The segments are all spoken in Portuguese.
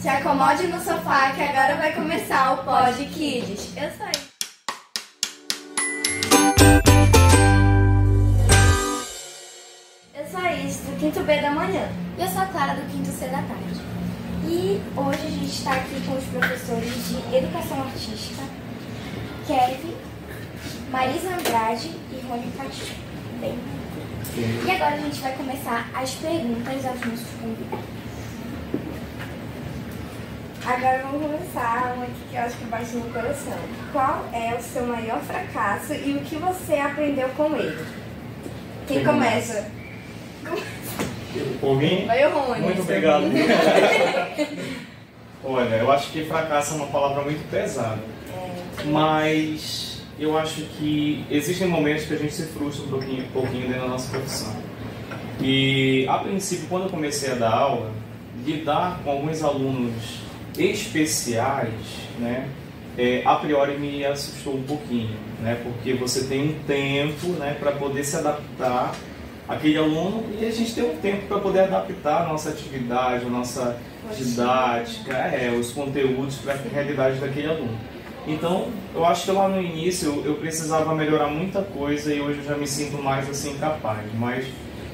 Se acomode no sofá que agora vai começar o Pod Kids. Eu sou aí. Eu sou a Isis, do 5º B da manhã. E eu sou a Clara, do 5º C da tarde. E hoje a gente está aqui com os professores de Educação Artística, Kevin, Marisa Andrade e Rony Castilho. Bem, e agora a gente vai começar as perguntas aos nossos convidados. Agora vamos começar uma que eu acho que bate no coração. Qual é o seu maior fracasso e o que você aprendeu com ele? Quem começa? Por mim? Vai o Rony. Muito obrigado. Olha, eu acho que fracasso é uma palavra muito pesada. Mas eu acho que existem momentos que a gente se frustra um pouquinho dentro da nossa profissão. E, a princípio, quando eu comecei a dar aula, lidar com alguns alunos especiais, né, a priori me assustou um pouquinho, né, porque você tem um tempo, né, para poder se adaptar àquele aluno e a gente tem um tempo para poder adaptar a nossa atividade, a nossa didática, os conteúdos para a realidade daquele aluno. Então, eu acho que lá no início eu precisava melhorar muita coisa e hoje eu já me sinto mais assim capaz, mas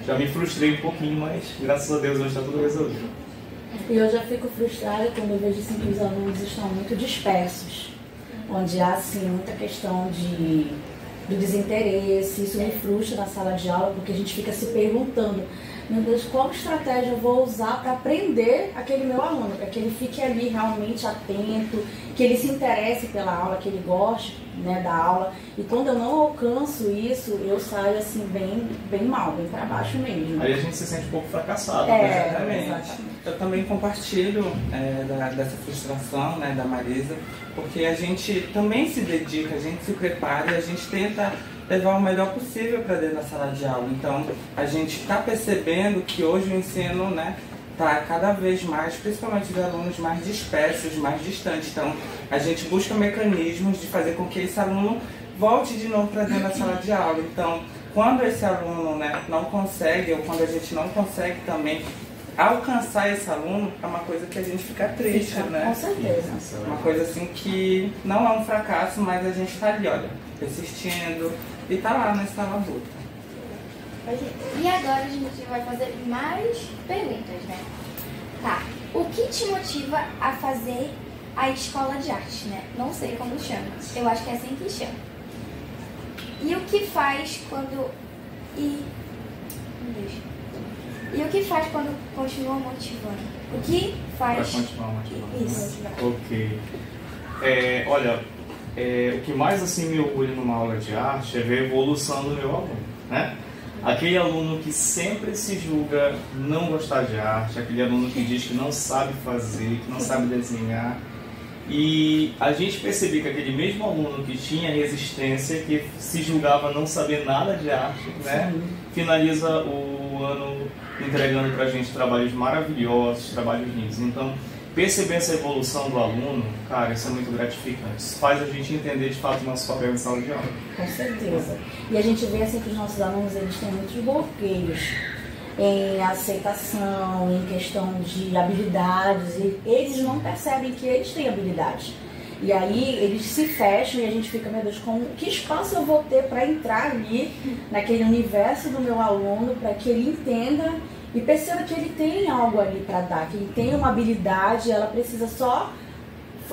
já me frustrei um pouquinho, mas graças a Deus hoje está tudo resolvido. E eu já fico frustrada quando eu vejo assim, que os alunos estão muito dispersos, onde há assim, muita questão do desinteresse. Isso me frustra na sala de aula, porque a gente fica se perguntando: meu Deus, qual estratégia eu vou usar para aprender aquele meu aluno, para que ele fique ali realmente atento, que ele se interesse pela aula, que ele goste, né, da aula. E quando eu não alcanço isso, eu saio assim bem mal, bem para baixo mesmo. Aí a gente se sente um pouco fracassado. Exatamente. Eu também compartilho dessa frustração, né, da Marisa, porque a gente também se dedica, a gente se prepara e a gente tenta levar o melhor possível para dentro da sala de aula. Então, a gente está percebendo que hoje o ensino, né, está cada vez mais, principalmente de alunos mais dispersos, mais distantes. Então, a gente busca mecanismos de fazer com que esse aluno volte de novo para dentro da sala de aula. Então, quando esse aluno, né, não consegue, ou quando a gente não consegue também alcançar esse aluno, é uma coisa que a gente fica triste, né? Com certeza. Uma coisa assim que não é um fracasso, mas a gente está ali, olha, persistindo e tá lá nessa luta. E agora a gente vai fazer mais perguntas, né? Tá. O que te motiva a fazer a escola de arte, né? Não sei como chama. Eu acho que é assim que chama. E o que faz quando... E o que faz quando continua motivando? O que faz... Para continuar motivando. Isso. Ok. Olha, o que mais assim me orgulha numa aula de arte é ver a evolução do meu aluno, né? Aquele aluno que sempre se julga não gostar de arte, aquele aluno que diz que não sabe fazer, que não sabe desenhar. E a gente percebeu que aquele mesmo aluno que tinha resistência, que se julgava não saber nada de arte, né, finaliza o ano entregando para a gente trabalhos maravilhosos, trabalhos lindos. Então, perceber essa evolução do aluno, cara, isso é muito gratificante. Isso faz a gente entender de fato o nosso papel em sala de aula. Com certeza. E a gente vê assim que os nossos alunos, eles têm muitos bloqueios em aceitação, em questão de habilidades, e eles não percebem que eles têm habilidades. E aí eles se fecham e a gente fica, meu Deus, que espaço eu vou ter para entrar ali naquele universo do meu aluno, para que ele entenda e perceba que ele tem algo ali para dar, que ele tem uma habilidade, ela precisa só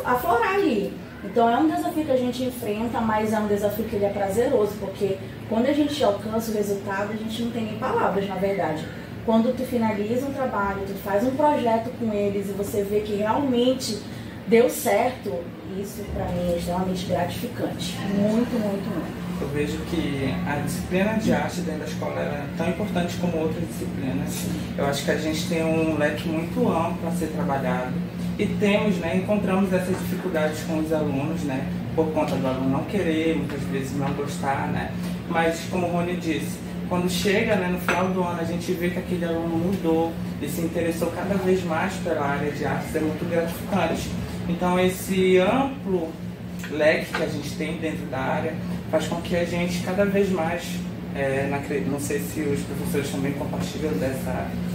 aflorar ali. Então é um desafio que a gente enfrenta, mas é um desafio que ele é prazeroso, porque quando a gente alcança o resultado, a gente não tem nem palavras, na verdade. Quando tu finaliza um trabalho, tu faz um projeto com eles e você vê que realmente deu certo, isso para mim é extremamente gratificante. Muito, muito, muito. Eu vejo que a disciplina de arte dentro da escola é tão importante como outras disciplinas. Eu acho que a gente tem um leque muito amplo a ser trabalhado e temos, né, encontramos essas dificuldades com os alunos, né, por conta do aluno não querer, muitas vezes não gostar, né, mas como o Rony disse, quando chega, né, no final do ano a gente vê que aquele aluno mudou e se interessou cada vez mais pela área de artes, é muito gratificante. Então esse amplo leque que a gente tem dentro da área faz com que a gente cada vez mais não sei se os professores também compartilham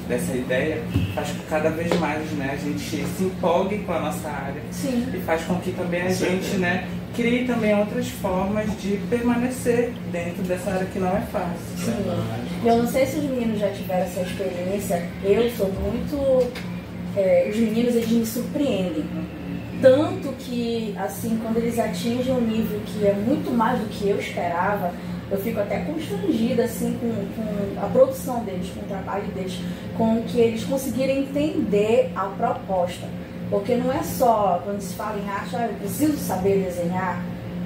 dessa ideia, faz com que cada vez mais, né, a gente se empolgue com a nossa área. Sim. E faz com que também a gente, né, crie também outras formas de permanecer dentro dessa área que não é fácil. Sim. Eu não sei se os meninos já tiveram essa experiência, eu sou muito... os meninos, eles me surpreendem. Tanto que, assim, quando eles atingem um nível que é muito mais do que eu esperava, eu fico até constrangida, assim, com a produção deles, com o trabalho deles, com que eles conseguirem entender a proposta. Porque não é só, quando se fala em arte, eu preciso saber desenhar,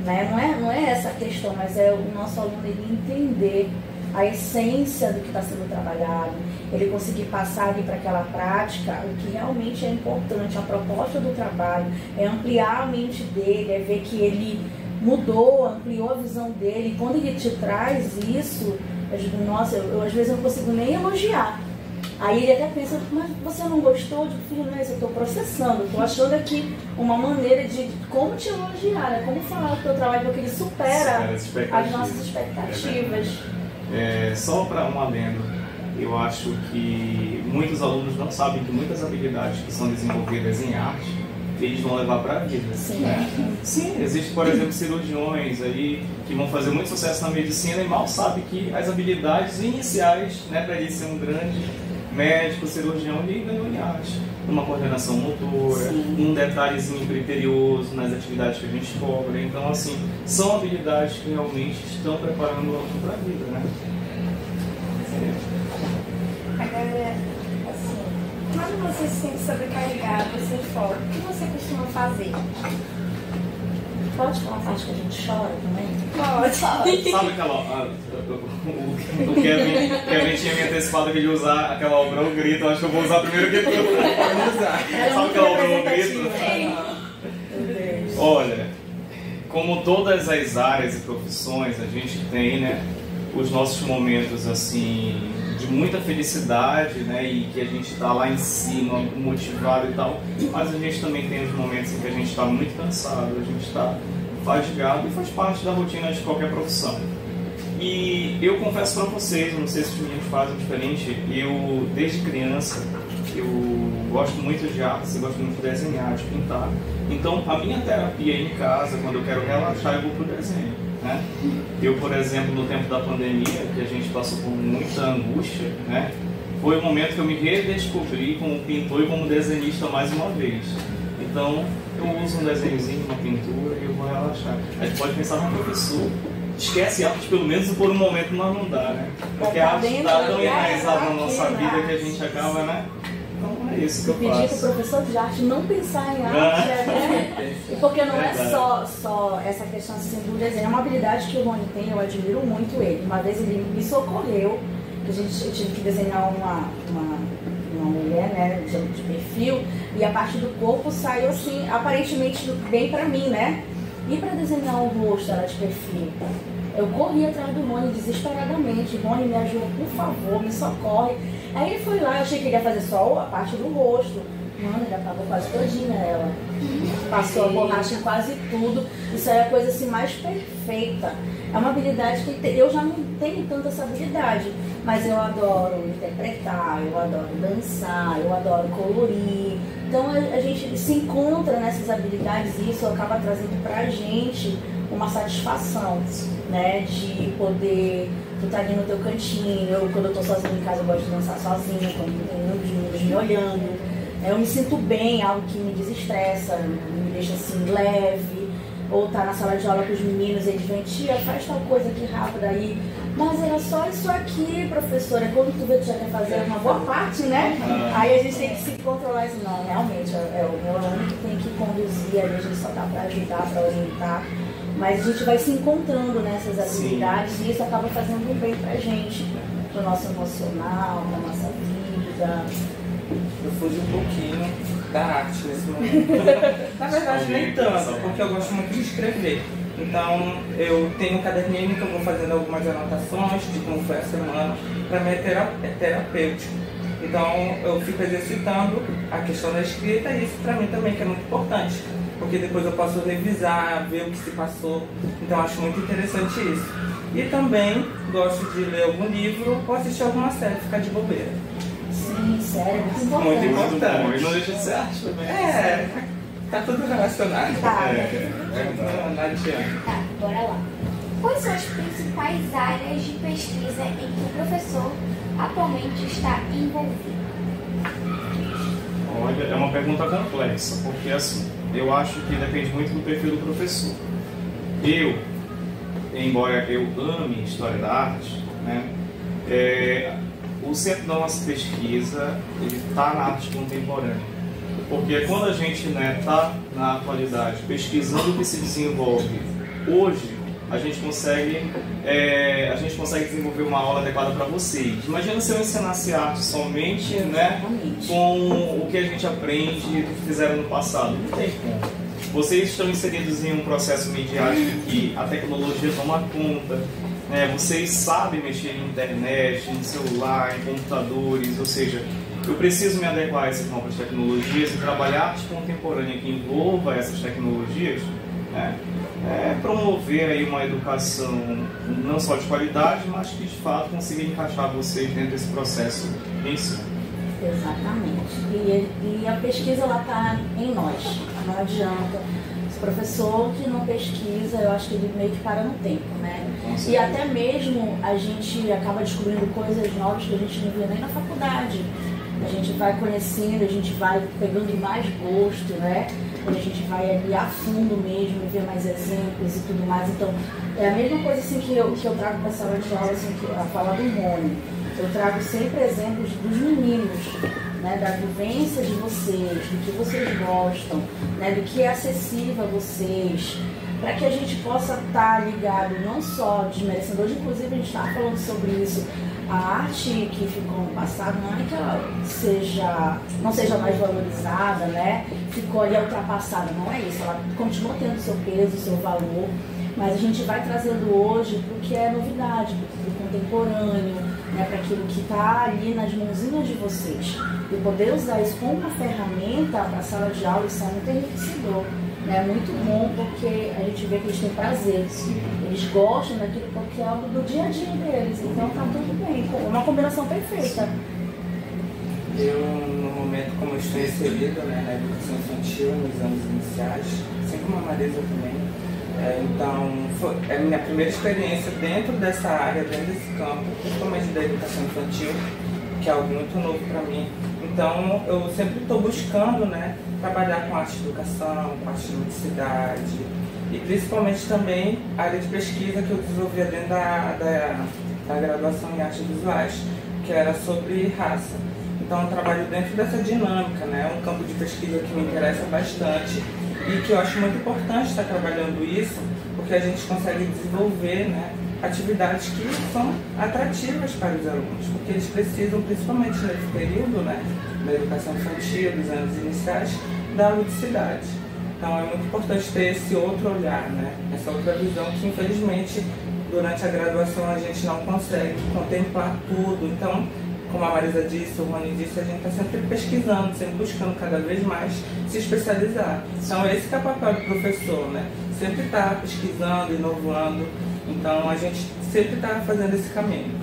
né? Não é essa a questão, mas é o nosso aluno ele entender a essência do que está sendo trabalhado, ele conseguir passar ali para aquela prática o que realmente é importante, a proposta do trabalho, é ampliar a mente dele, é ver que ele mudou, ampliou a visão dele. E quando ele te traz isso, eu digo, nossa, eu às vezes não consigo nem elogiar. Aí ele até pensa, mas você não gostou? Eu digo, filho, não é isso, eu estou processando, estou achando aqui uma maneira de como te elogiar, né? Como falar do teu trabalho, porque ele supera as nossas expectativas. Só para um adendo, eu acho que muitos alunos não sabem que muitas habilidades que são desenvolvidas em arte, eles vão levar para a vida. Sim. Né? Sim, existe, por exemplo, cirurgiões aí que vão fazer muito sucesso na medicina e mal sabem que as habilidades iniciais, né, para ele ser um grande médico, cirurgião, ele ganhou em arte. Uma coordenação motora, um detalhezinho criterioso nas atividades que a gente cobra. Então, assim, são habilidades que realmente estão preparando o aluno para a vida, né? Agora, assim, quando você se sente sobrecarregado, você folga, o que você costuma fazer? Pode falar a parte que a gente chora também? Pode. Sabe aquela... o Kevin tinha me antecipado que ele ia usar aquela obra O Grito. Eu acho que eu vou usar primeiro que tu. Sabe aquela obra O Grito? Olha, como todas as áreas e profissões, a gente tem, né, os nossos momentos, assim, de muita felicidade, né, e que a gente está lá em cima, motivado e tal, mas a gente também tem os momentos em que a gente está muito cansado, a gente está fadigado, e faz parte da rotina de qualquer profissão. E eu confesso para vocês, eu não sei se os meninos fazem diferente, eu desde criança eu gosto muito de artes, eu gosto muito de desenhar, de pintar. Então a minha terapia em casa, quando eu quero relaxar, eu vou pro desenho, né? Eu, por exemplo, no tempo da pandemia, que a gente passou por muita angústia, né? Foi o momento que eu me redescobri como pintor e como desenhista mais uma vez. Então eu uso um desenhozinho, uma pintura e eu vou relaxar. A gente pode pensar no professor. Esquece a arte, pelo menos por um momento não dá, né? Porque a arte está tão enraizada na nossa vida que a gente acaba, né? Então é isso que eu faço. Pedir para o professor de arte não pensar em arte, né? E porque não é só essa questão assim, do desenho, é uma habilidade que o Rony tem, eu admiro muito ele. Uma vez ele me socorreu, que eu tive que desenhar uma mulher, né, de perfil, e a parte do corpo saiu assim, aparentemente bem para mim, né? E para desenhar o rosto, ela de perfil, eu corri atrás do Rony desesperadamente. Rony, me ajuda, por favor, me socorre. Aí ele foi lá, eu achei que ele ia fazer só a parte do rosto. Mano, ele apagou quase todinha ela. Passou a borracha em quase tudo. Isso é a coisa assim mais perfeita. É uma habilidade que eu já não tenho tanta essa habilidade. Mas eu adoro interpretar, eu adoro dançar, eu adoro colorir. Então a gente se encontra nessas habilidades e isso acaba trazendo pra gente uma satisfação, né? De poder, tu tá ali no teu cantinho, quando eu tô sozinha em casa eu gosto de dançar sozinha, quando tem muitos meninos me olhando. Eu me sinto bem, algo que me desestressa, me deixa assim leve. Ou tá na sala de aula com os meninos, eles vêm, tia, faz tal coisa aqui rápido aí. Mas era só isso aqui, professora. Quando tu vê que já quer fazer uma boa parte, né? Aí a gente tem que se controlar isso. Não, realmente, é o meu aluno que tem que conduzir, a gente só dá pra ajudar, pra orientar. Mas a gente vai se encontrando nessas habilidades. Sim. E isso acaba fazendo um bem pra gente, pro nosso emocional, pra nossa vida. Eu fugi um pouquinho da arte nesse momento. Na verdade, nem tanto, porque eu gosto muito de escrever. Então, eu tenho um caderninho que eu vou fazendo algumas anotações de como foi a semana. Para mim é terapêutico. Então, eu fico exercitando a questão da escrita e isso para mim também que é muito importante. Porque depois eu posso revisar, ver o que se passou. Então, eu acho muito interessante isso. E também gosto de ler algum livro ou assistir alguma série, ficar de bobeira. Sim, sério, muito importante. Muito importante. Bom, e não deixa de ser arte também. Tá tudo relacionado. Tá, Não adianta. Tá, bora lá. Quais são as principais áreas de pesquisa em que o professor atualmente está envolvido? Olha, é uma pergunta complexa, porque assim, eu acho que depende muito do perfil do professor. Embora eu ame História da Arte, né, o centro da nossa pesquisa está na arte contemporânea. Porque quando a gente está na atualidade pesquisando o que se desenvolve hoje, a gente consegue desenvolver uma aula adequada para vocês. Imagina se eu ensinasse arte somente, né, com o que a gente aprende do que fizeram no passado. Não tem como. Vocês estão inseridos em um processo midiático que a tecnologia toma conta. Vocês sabem mexer em internet, em celular, em computadores, ou seja, eu preciso me adequar a essas novas tecnologias e trabalhar arte contemporânea que envolva essas tecnologias, né? Promover aí uma educação não só de qualidade, mas que de fato consiga encaixar vocês dentro desse processo em si. Exatamente. E a pesquisa ela está em nós. Não adianta. Esse professor que não pesquisa, eu acho que ele meio que para no tempo, né? E até mesmo a gente acaba descobrindo coisas novas que a gente não via nem na faculdade. A gente vai conhecendo, a gente vai pegando mais gosto, né? A gente vai ali a fundo mesmo e ver mais exemplos e tudo mais. Então, é a mesma coisa assim, que eu trago para a sala de aula, assim, a fala do Rony. Eu trago sempre exemplos dos meninos, né, da vivência de vocês, do que vocês gostam, né, do que é acessível a vocês, para que a gente possa estar ligado não só desmerecendo. Hoje, inclusive, a gente estava falando sobre isso. A arte que ficou no passado não é que ela não seja mais valorizada, né? Ficou ali ultrapassada, não é isso. Ela continua tendo seu peso, seu valor, mas a gente vai trazendo hoje para o que é novidade, para o contemporâneo, né? Para aquilo que está ali nas mãozinhas de vocês. E poder usar isso como uma ferramenta para a sala de aula, isso é muito enriquecedor. É muito bom porque a gente vê que eles têm prazer, eles gostam daquilo porque é algo do dia a dia deles, então tá tudo bem, uma combinação perfeita. Eu, no momento, como eu estou inserido, né, na educação infantil, nos anos iniciais, assim como a Marisa também, então é a minha primeira experiência dentro dessa área, dentro desse campo, principalmente da educação infantil, que é algo muito novo para mim. Então eu sempre estou buscando, né, trabalhar com arte de educação, com arte de ludicidade e principalmente também a área de pesquisa que eu desenvolvia dentro da graduação em artes visuais, que era sobre raça. Então eu trabalho dentro dessa dinâmica, né, um campo de pesquisa que me interessa bastante e que eu acho muito importante estar trabalhando isso, porque a gente consegue desenvolver, né, atividades que são atrativas para os alunos, porque eles precisam, principalmente nesse período, né, da educação infantil, dos anos iniciais, da ludicidade. Então é muito importante ter esse outro olhar, né, essa outra visão que infelizmente durante a graduação a gente não consegue contemplar tudo. Então, como a Marisa disse, o Rony disse, a gente está sempre pesquisando, sempre buscando cada vez mais se especializar. Então esse que é o papel do professor, né, sempre estar pesquisando, inovando. Então a gente sempre está fazendo esse caminho.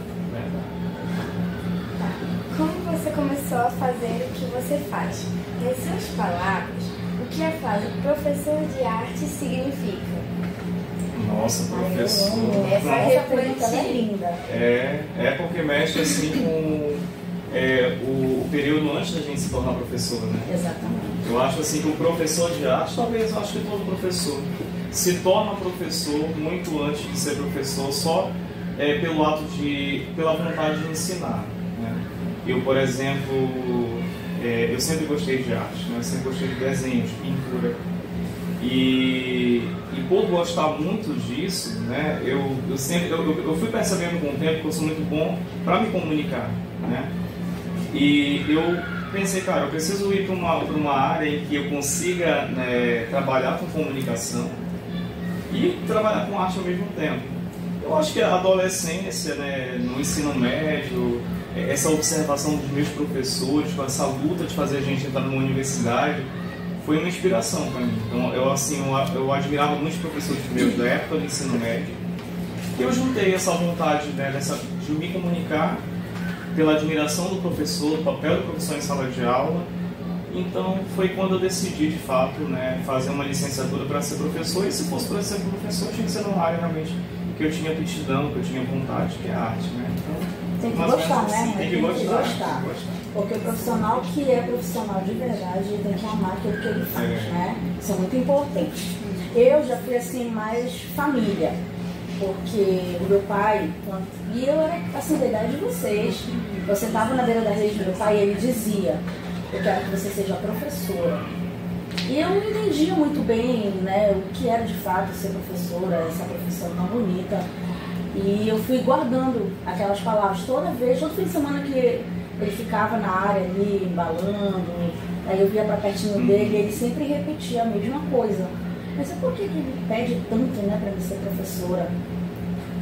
Como você começou a fazer o que você faz? Em suas palavras, o que a frase professor de arte significa? Nossa, professor. Essa pergunta é linda. É porque mexe assim com o período antes da gente se tornar professor, né? Exatamente. Eu acho assim que o professor de arte, talvez eu acho que todo professor, se torna professor muito antes de ser professor, só pela vontade de ensinar, né? Eu, por exemplo, eu sempre gostei de arte, né? Eu sempre gostei de desenho, de pintura. E por gostar muito disso, né, eu fui percebendo com o tempo que eu sou muito bom para me comunicar, né? E eu pensei, cara, eu preciso ir para uma área em que eu consiga, né, trabalhar com comunicação e trabalhar com arte ao mesmo tempo. Eu acho que a adolescência, né, no ensino médio, essa observação dos meus professores, com essa luta de fazer a gente entrar numa universidade, foi uma inspiração para mim. Então, eu admirava muitos professores meus da época do ensino médio E eu juntei essa vontade, né, de me comunicar pela admiração do professor, do papel do professor em sala de aula. Então foi quando eu decidi, de fato, né, fazer uma licenciatura para ser professor. E se fosse para ser professor, tinha que ser numa área realmente que eu tinha aptidão, que eu tinha vontade, que é a arte, né? Então, tem que gostar, né? Assim, tem que gostar. Porque o profissional que é profissional de verdade, ele tem que amar aquilo que ele faz, né? Isso é muito importante. Eu já fui assim, mais família. Porque o meu pai, e eu era assim, da idade de vocês, eu sentava na beira da rede do meu pai e ele dizia: eu quero que você seja professora. E eu não entendia muito bem, né, o que era de fato ser professora, essa profissão tão bonita. E eu fui guardando aquelas palavras todo fim de semana que ele ficava na área ali, embalando, aí eu via para pertinho dele e ele sempre repetia a mesma coisa. Mas por que ele pede tanto, né, para mim ser professora?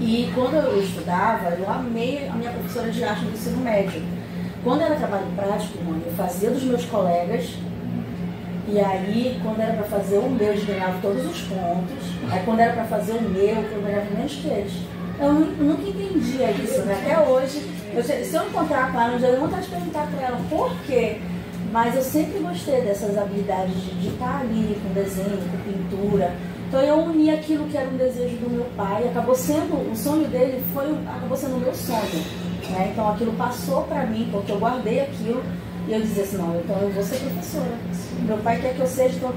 E quando eu estudava, eu amei a minha professora de arte do ensino médio. Quando era trabalho prático, mano, eu fazia dos meus colegas, e aí quando era para fazer o meu, eles ganhavam todos os pontos, aí quando era para fazer o meu, eu ganhava menos que eles. Eu nunca entendia isso, né? Até hoje, se eu encontrar com ela, eu não vontade de perguntar para ela por quê, mas eu sempre gostei dessas habilidades de estar ali com desenho, com pintura. Então eu uni aquilo que era um desejo do meu pai, acabou sendo, o sonho dele acabou sendo o meu sonho. Né? Então aquilo passou para mim, porque eu guardei aquilo e eu dizia assim, não, então eu vou ser professora. Meu pai quer que eu seja, então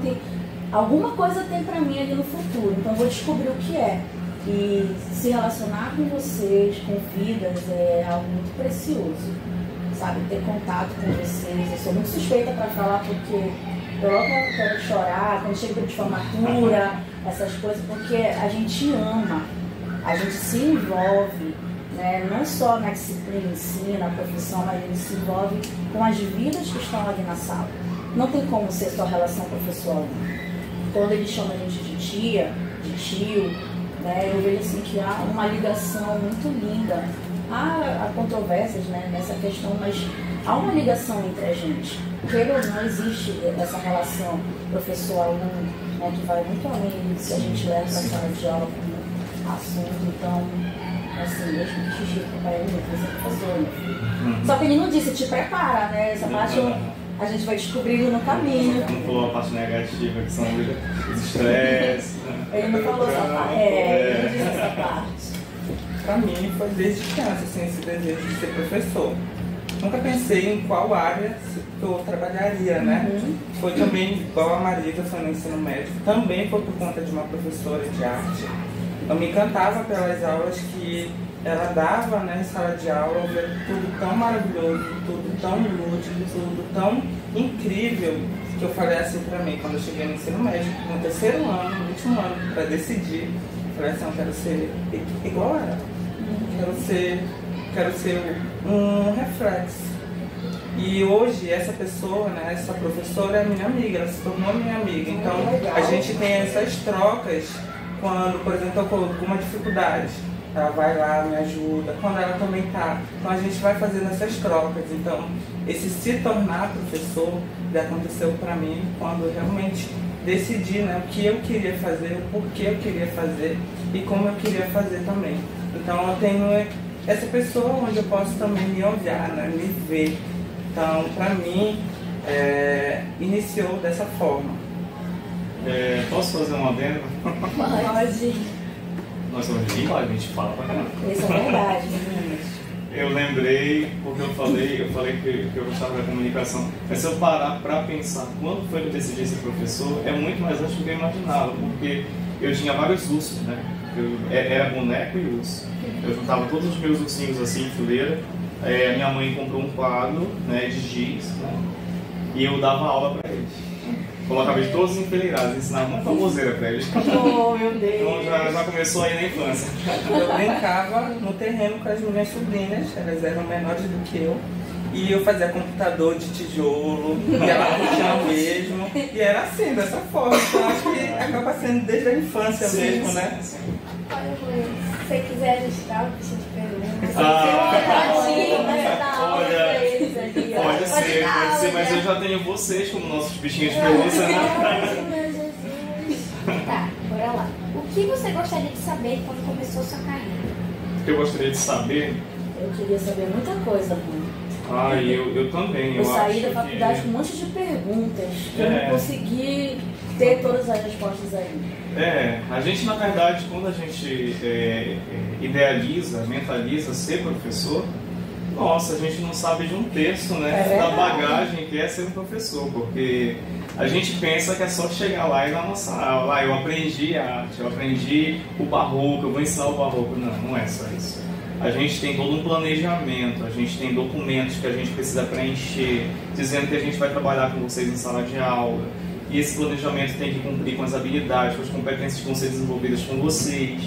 alguma coisa tem para mim ali no futuro, então eu vou descobrir o que é. E se relacionar com vocês, com vidas, é algo muito precioso, sabe? Ter contato com vocês. Eu sou muito suspeita para falar porque eu logo quero chorar quando chega de formatura, essas coisas, porque a gente ama, a gente se envolve, né? Não só na disciplina em si, na profissão, mas a gente se envolve com as vidas que estão ali na sala. Não tem como ser só relação professor. Quando eles chamam a gente de tia, de tio, né, eu vejo assim que há uma ligação muito linda. Há controvérsias, né, nessa questão, mas há uma ligação entre a gente. Porque não existe essa relação professor-aluno, né, que vai muito além do que a gente leva para a sala de aula como assunto. Então, assim, deixa eu xixi para ele, você é professor, meu filho. Só que ele não disse, te prepara, né? Essa parte a gente vai descobrir no caminho. Não falou a parte negativa, que são os estresses. Ele não falou essa parte. Ele não disse essa parte. Pra mim foi desde criança, assim, esse desejo de ser professor. Nunca pensei em qual área que eu trabalharia, né? Foi também, igual a Marisa, foi no ensino médio, também foi por conta de uma professora de arte. Eu me encantava pelas aulas que ela dava, né, em sala de aula, eu via tudo tão maravilhoso, tudo tão lúdico, tudo tão incrível, que eu falei assim pra mim, quando eu cheguei no ensino médio, no terceiro ano, no último ano, pra decidir, eu falei assim, eu quero ser igual a ela, quero ser um reflexo. E hoje essa pessoa, né, essa professora é minha amiga, ela se tornou minha amiga, então a gente tem essas trocas quando, por exemplo, eu tô com alguma dificuldade. Ela vai lá, me ajuda, quando ela também tá. Então a gente vai fazendo essas trocas. Então, esse se tornar professor já aconteceu para mim quando eu realmente decidi, né, o que eu queria fazer, o porquê eu queria fazer e como eu queria fazer também. Então eu tenho essa pessoa onde eu posso também me olhar, né, me ver. Então, para mim, iniciou dessa forma. Posso fazer um adendo? Pode. Nós somos de a gente fala pra caramba. Isso é verdade, meninas. Eu lembrei, porque eu falei que eu gostava da comunicação. Mas se eu parar pra pensar quando foi que eu decidi ser professor, é muito mais antes do que eu imaginava, porque eu tinha vários ursos, né? Era boneco e urso. Eu juntava todos os meus ursinhos assim em fileira. A minha mãe comprou um quadro, né, de giz, né? E eu dava aula pra eles. Colocava de todos enfileirados, ensinava uma famoseira pra eles. Oh, meu Deus! Então já começou aí na infância. Eu brincava no terreno com as minhas sobrinhas, elas eram menores do que eu. E eu fazia computador de tijolo, e ela curtia mesmo. E era assim, dessa forma. Então acho que acaba sendo desde a infância mesmo, né? Olha, se você quiser registrar o bicho de perguntas, Pode ser, mas eu já tenho vocês como nossos bichinhos de pelúcia, né? Tá, por bora lá. O que você gostaria de saber quando começou a sua carreira? O que eu gostaria de saber? Eu queria saber muita coisa, mano. Eu também. Eu saí da acho faculdade com um monte de perguntas. Eu não consegui ter todas as respostas aí. A gente, na verdade, quando a gente idealiza, mentaliza ser professor, nossa, a gente não sabe de um terço, né, da bagagem que é ser um professor, porque a gente pensa que é só chegar lá e na nossa aula, eu aprendi arte, eu aprendi o barroco, eu vou ensinar o barroco. Não, não é só isso. A gente tem todo um planejamento, a gente tem documentos que a gente precisa preencher, dizendo que a gente vai trabalhar com vocês em sala de aula. E esse planejamento tem que cumprir com as habilidades, com as competências que vão ser desenvolvidas com vocês.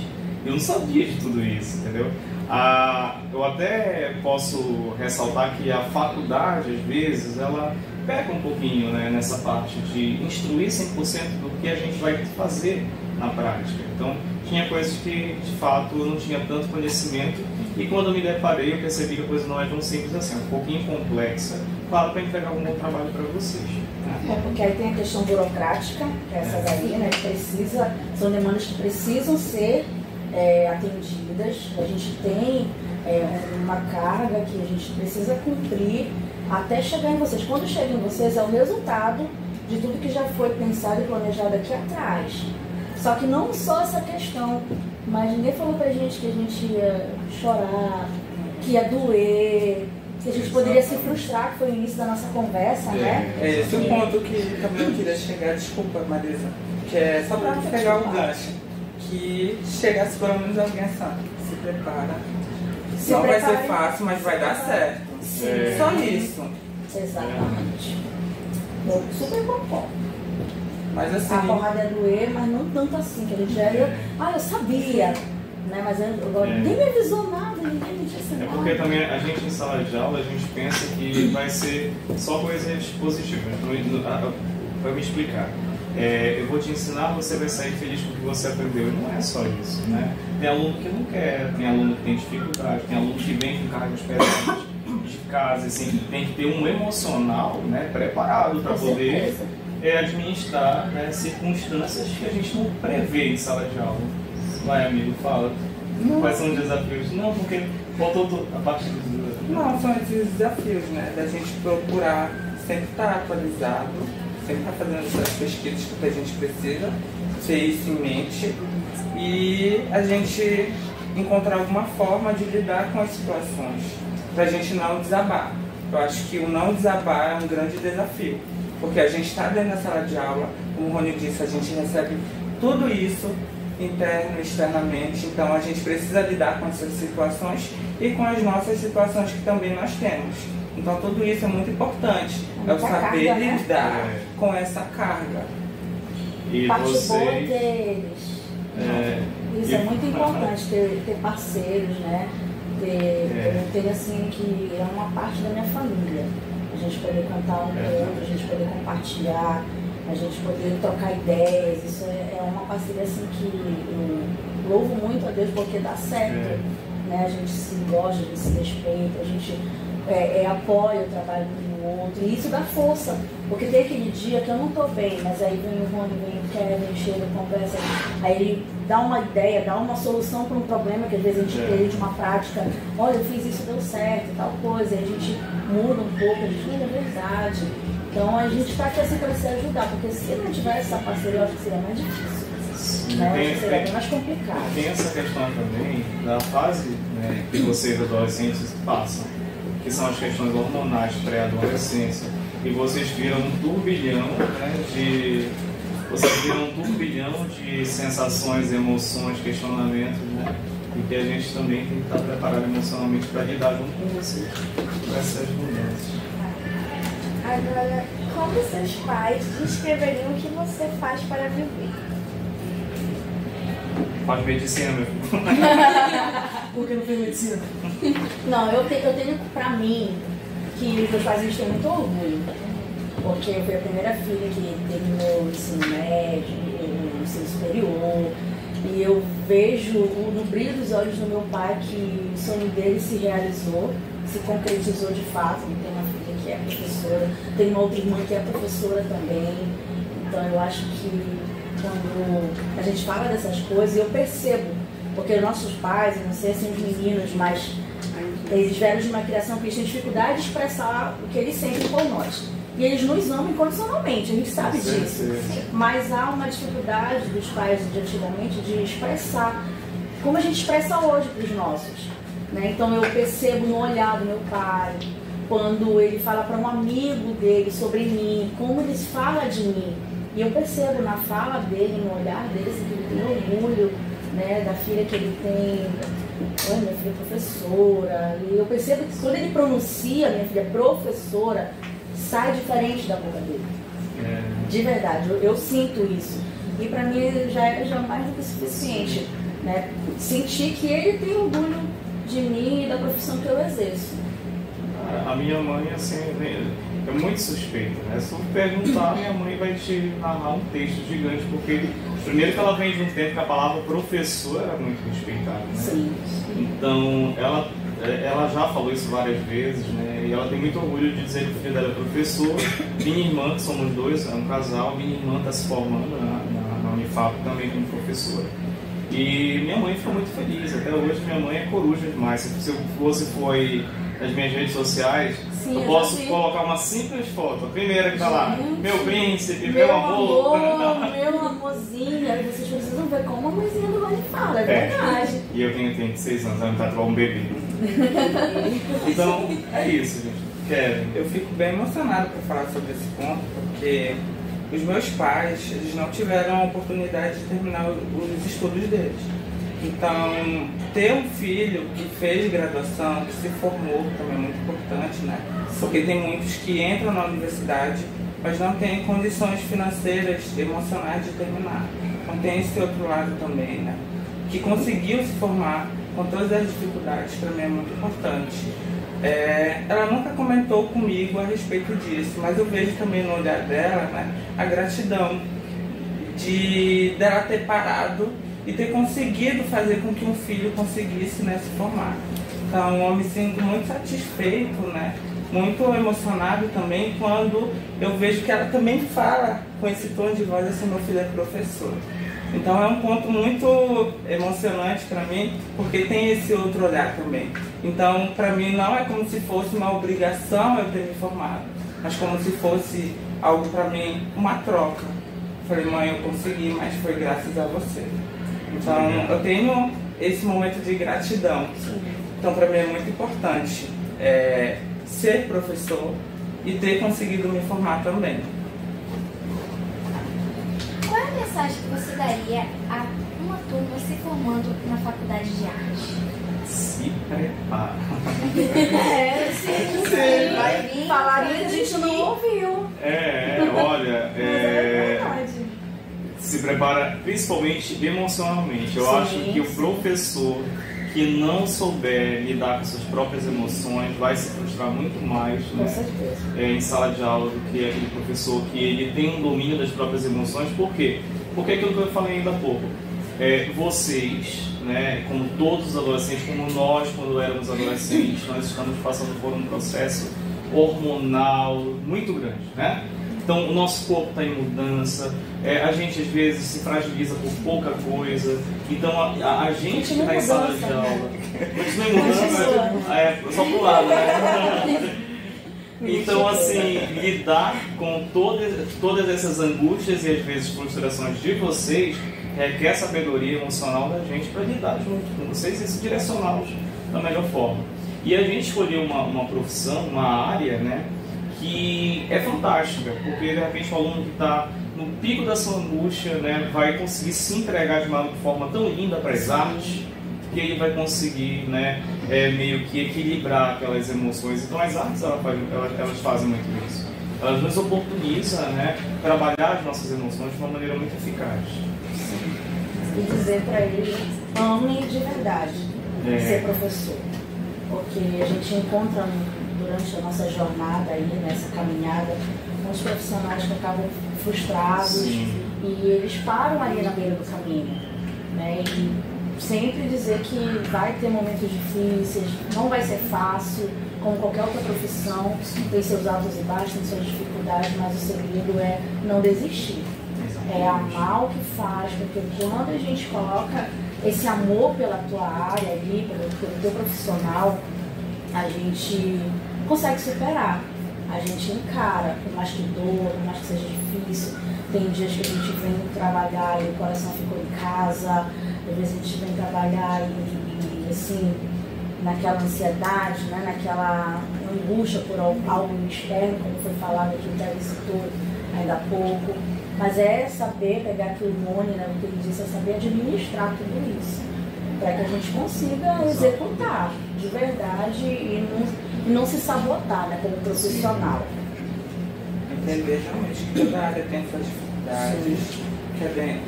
Eu não sabia de tudo isso, entendeu? Eu até posso ressaltar que a faculdade, às vezes, ela peca um pouquinho, né, nessa parte de instruir 100% do que a gente vai fazer na prática. Então, tinha coisas que, de fato, eu não tinha tanto conhecimento, e quando eu me deparei, eu percebi que a coisa não é tão simples assim, é um pouquinho complexa, claro, para entregar um bom trabalho para vocês. Porque aí tem a questão burocrática, que é essa daí, né, que são demandas que precisam ser atendidas. A gente tem uma carga que a gente precisa cumprir até chegar em vocês. Quando chega em vocês, é o resultado de tudo que já foi pensado e planejado aqui atrás. Só que não só essa questão, mas ninguém falou pra gente que a gente ia chorar, que ia doer, que a gente poderia se frustrar, que foi o início da nossa conversa, né? Esse é um ponto que também eu queria chegar, desculpa, Marisa, que é só pra pegar o gancho, que chegasse pelo menos alguém assim, se prepara. Não vai ser fácil, mas vai dar certo. Só isso. Exatamente. Eu super concordo. Mas assim, a porrada é doer, mas não tanto assim, que a gente já eu sabia, né? Mas ninguém me avisou nada, ninguém me disse nada. Porque também a gente em sala de aula, a gente pensa que vai ser só coisas positivas. Para me explicar, eu vou te ensinar, você vai sair feliz com o que você aprendeu. E não é só isso, né? Tem aluno que não quer, tem aluno que tem dificuldade, tem aluno que vem com cargas pesadas de casa, assim, tem que ter um emocional, né, preparado para poder administrar, né, circunstâncias que a gente não prevê em sala de aula. Vai, amigo, fala. Quais são os desafios? Não, porque faltou a parte dos desafios. Não, são esses desafios, né? Da gente procurar sempre estar atualizado, sempre estar fazendo essas pesquisas que a gente precisa, ter isso em mente e a gente encontrar alguma forma de lidar com as situações, para a gente não desabar. Eu acho que o não desabar é um grande desafio, porque a gente está dentro da sala de aula, como o Rony disse, a gente recebe tudo isso interno e externamente, então a gente precisa lidar com essas situações e com as nossas situações que também nós temos. Então tudo isso é muito importante, é o saber lidar com essa carga. E parte vocês... boa deles. Isso é muito importante, ter parceiros, né? Ter assim, que é uma parte da minha família. A gente poder contar um com o outro, a gente poder compartilhar, a gente poder trocar ideias. Isso é uma parceria assim que eu louvo muito a Deus porque dá certo. Né? A gente se gosta, a gente se respeita, a gente apoia o trabalho do outro. E isso dá força. Porque tem aquele dia que eu não estou bem, mas aí vem o Rony, vem o Kevin, chega, conversa, aí ele dá uma ideia, dá uma solução para um problema que às vezes a gente tem de uma prática. Olha, eu fiz isso, deu certo, tal coisa, aí a gente muda um pouco, a gente é verdade. Então a gente está aqui assim para se ajudar, porque se não tivesse essa parceria, eu acho que seria mais difícil. Né? Seria bem mais complicado. Tem essa questão também da fase, né, que vocês adolescentes passam, que são as questões hormonais pré-adolescência. E vocês viram um turbilhão, né, de sensações, emoções, questionamentos, né? E que a gente também tem que estar preparado emocionalmente para lidar junto com vocês com essas mudanças. Agora, como seus pais descreveriam o que você faz para viver? Faz medicina, meu filho. Por que não fez medicina? Não, eu tenho pra mim que meus pais têm muito orgulho, porque eu fui a primeira filha que terminou o ensino médio, o ensino superior, e eu vejo no brilho dos olhos do meu pai que o sonho dele se realizou, se concretizou de fato. Eu tenho uma filha que é professora, tenho uma outra irmã que é professora também, então eu acho que quando a gente fala dessas coisas, eu percebo, porque nossos pais, eu não sei assim os meninos, mas eles vieram de uma criação que eles têm dificuldade de expressar o que eles sentem por nós. E eles nos amam incondicionalmente, a gente sabe disso. Mas há uma dificuldade dos pais de antigamente de expressar como a gente expressa hoje para os nossos. Né? Então eu percebo no olhar do meu pai, quando ele fala para um amigo dele sobre mim, como ele fala de mim. E eu percebo na fala dele, no olhar dele, que ele tem orgulho, né, da filha que ele tem. Olha, minha filha é professora. E eu percebo que quando ele pronuncia minha filha é professora, sai diferente da boca dele. De verdade, eu sinto isso. E para mim já é mais do que suficiente, né? Sentir que ele tem orgulho de mim e da profissão que eu exerço. A minha mãe, assim, é muito suspeita, né? Se tu perguntar, minha mãe vai te narrar um texto gigante, porque primeiro que ela vem de um tempo que a palavra professor era muito respeitada, né? Sim. Então, ela já falou isso várias vezes, né? E ela tem muito orgulho de dizer que o filho dela é professor. Minha irmã, que somos dois, é um casal, minha irmã está se formando na Unifap também como professora. E minha mãe ficou muito feliz, até hoje minha mãe é coruja demais. Se você foi nas minhas redes sociais, sim, eu posso colocar uma simples foto. A primeira que está lá, meu príncipe, meu amor. Meu amorzinho. Aí vocês precisam ver como a mãezinha do Vale fala, é verdade. E eu tenho 26 anos, ela me tá um bebê. Então, é isso, gente. Kevin. Eu fico bem emocionado por falar sobre esse ponto, porque os meus pais, eles não tiveram a oportunidade de terminar os estudos deles. Então, ter um filho que fez graduação, que se formou, também é muito importante, né? Porque tem muitos que entram na universidade, mas não têm condições financeiras, emocionais de terminar. Então tem esse outro lado também, né? Que conseguiu se formar com todas as dificuldades, para mim é muito importante. Ela nunca comentou comigo a respeito disso, mas eu vejo também no olhar dela, né, a gratidão dela ter parado e ter conseguido fazer com que um filho conseguisse, né, se formar. Então eu me sinto muito satisfeito, né, muito emocionado também quando eu vejo que ela também fala com esse tom de voz assim, meu filho é professor. Então é um ponto muito emocionante para mim, porque tem esse outro olhar também. Então para mim não é como se fosse uma obrigação eu ter me formado, mas como se fosse algo para mim, uma troca. Falei, mãe, eu consegui, mas foi graças a você. Então eu tenho esse momento de gratidão. Então para mim é muito importante ser professor e ter conseguido me formar também. Qual é a mensagem que você daria a uma turma se formando na faculdade de arte? Se prepara. Sim. Vai vir. Falar que a gente não ouviu. Olha, se prepara principalmente emocionalmente. Eu acho que o professor que não souber lidar com suas próprias emoções vai se frustrar muito mais, né, em sala de aula do que aquele professor que ele tem um domínio das próprias emoções. Por quê? Porque é aquilo que eu falei ainda há pouco. Vocês, né, como todos os adolescentes, como nós quando éramos adolescentes, nós estamos passando por um processo hormonal muito grande, né? Então o nosso corpo está em mudança, a gente às vezes se fragiliza por pouca coisa, então a gente que está em sala de aula continua em mudança, só pro lado, né? Então assim, lidar com todas essas angústias e às vezes frustrações de vocês requer sabedoria emocional da gente para lidar junto com vocês e se direcioná-los da melhor forma. E a gente escolheu uma profissão, uma área, né, que é fantástica, porque de repente o aluno que está no pico da sua angústia, né, vai conseguir se entregar de uma forma tão linda para as artes, que ele vai conseguir, né, meio que equilibrar aquelas emoções. Então as artes elas fazem muito isso. Elas nos oportunizam, né, trabalhar as nossas emoções de uma maneira muito eficaz. E dizer para eles, amem de verdade ser professor. Porque a gente encontra durante a nossa jornada aí, nessa caminhada, uns profissionais que acabam frustrados e eles param ali na beira do caminho, né? E sempre dizer que vai ter momentos difíceis, não vai ser fácil, como qualquer outra profissão, tem seus altos e baixos, tem suas dificuldades, mas o segredo é não desistir. É amar o que faz, porque quando a gente coloca esse amor pela tua área ali, pelo teu profissional, a gente consegue superar. A gente encara, por mais que dor, por mais que seja difícil. Tem dias que a gente vem trabalhar e o coração ficou em casa, às vezes a gente vem trabalhar e assim, naquela ansiedade, né? Naquela angústia por algo externo, como foi falado aqui, o Kevin citou ainda há pouco. Mas é saber pegar aqui o Mone, né? O que ele disse, é saber administrar tudo isso, para que a gente consiga executar de verdade e não se sabotar, né, como profissional. Entender realmente que toda área tem suas dificuldades,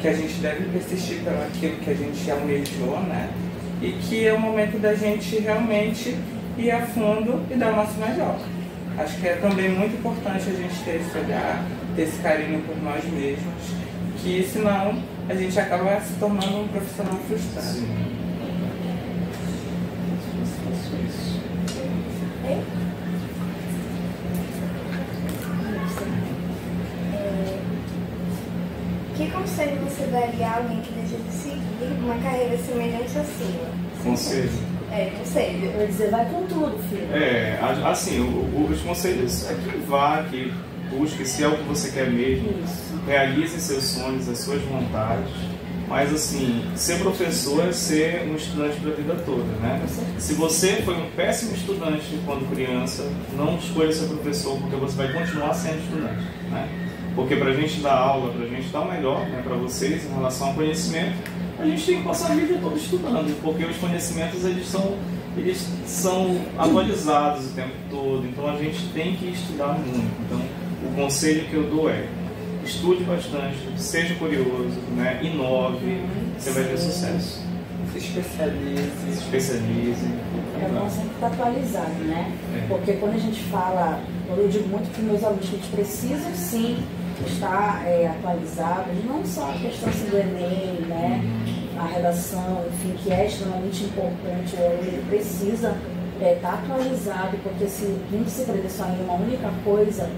que a gente deve persistir pelo aquilo que a gente almejou, né? E que é o momento da gente realmente ir a fundo e dar o nosso melhor. Acho que é também muito importante a gente ter esse olhar, ter esse carinho por nós mesmos, que senão a gente acaba se tornando um profissional frustrado. Que conselho você daria a alguém que deseja seguir uma carreira semelhante à sua? Conselho? Conselho. Eu ia dizer, vai com tudo, filho. Assim, os conselhos é que vá, que busque, se é o que você quer mesmo, realize seus sonhos, as suas vontades. Mas assim, ser professor é ser um estudante para a vida toda, né? Se você foi um péssimo estudante quando criança, não escolha ser professor, porque você vai continuar sendo estudante, né? Porque para a gente dar aula, para a gente dar o melhor, né, para vocês em relação ao conhecimento, a gente tem que passar a vida toda estudando, porque os conhecimentos eles são atualizados o tempo todo, então a gente tem que estudar muito. Então, o conselho que eu dou é: estude bastante, seja curioso, né? Inove, você vai ter sucesso. Se especialize. É bom sempre estar atualizado, né? Porque quando a gente fala, eu digo muito para os meus alunos que eles precisam sim estar atualizados, não só a questão assim, do Enem, né? A redação, enfim, que é extremamente importante, o aluno ele precisa estar atualizado, porque se a gente se prender só em uma única coisa,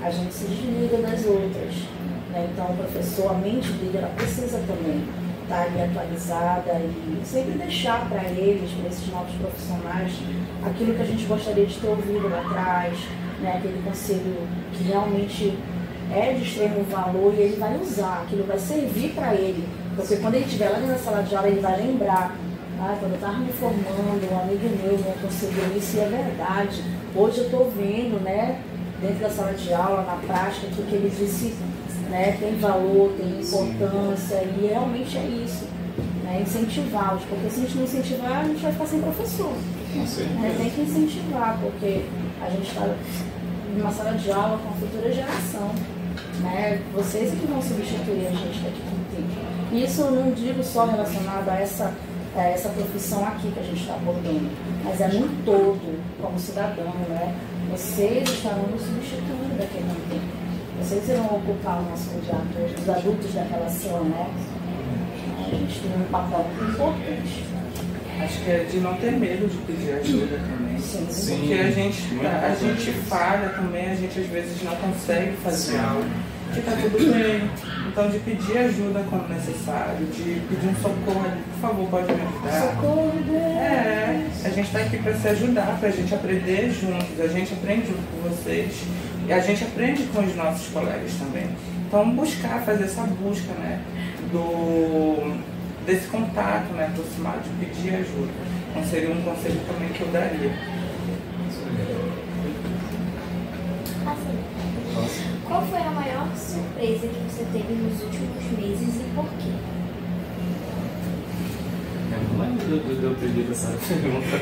a gente se desliga das outras, né? Então, o professor, a mente dele, ela precisa também estar ali atualizada e sempre deixar para eles, para esses novos profissionais, aquilo que a gente gostaria de ter ouvido lá atrás, né? Aquele conselho que realmente é de extremo valor e ele vai usar, aquilo vai servir para ele, porque quando ele estiver lá na sala de aula, ele vai lembrar: quando eu estava me formando, um amigo meu me aconselhou isso, e é verdade, hoje eu estou vendo, né, dentro da sala de aula, na prática, que o que ele disse, né, tem valor, tem importância, e realmente é isso, né, incentivá-los, porque se a gente não incentivar, a gente vai ficar sem professor. Tem que incentivar, porque a gente está numa sala de aula com a futura geração, né, vocês é que vão substituir a gente daqui a um tempo. E isso eu não digo só relacionado a essa profissão aqui que a gente está abordando, mas é no todo, como cidadão, né? Vocês estarão nos substituindo daqui a um tempo. Vocês irão ocupar o nosso lugar, os adultos da relação, né? A gente tem um papel muito importante. Acho que é de não ter medo de pedir ajuda também. Sim. Porque a gente falha também, a gente às vezes não consegue fazer algo. Que tá tudo bem. Então, de pedir ajuda quando necessário, de pedir um socorro, por favor, pode me ajudar. Socorro, Deus. A gente está aqui para se ajudar, para a gente aprender juntos. A gente aprende junto com vocês e a gente aprende com os nossos colegas também. Então, fazer essa busca, né, desse contato, né, aproximado, de pedir ajuda. Então, seria um conselho também que eu daria. Qual foi a maior surpresa que você teve nos últimos meses e por quê? Eu não lembro de eu ter dito essa pergunta.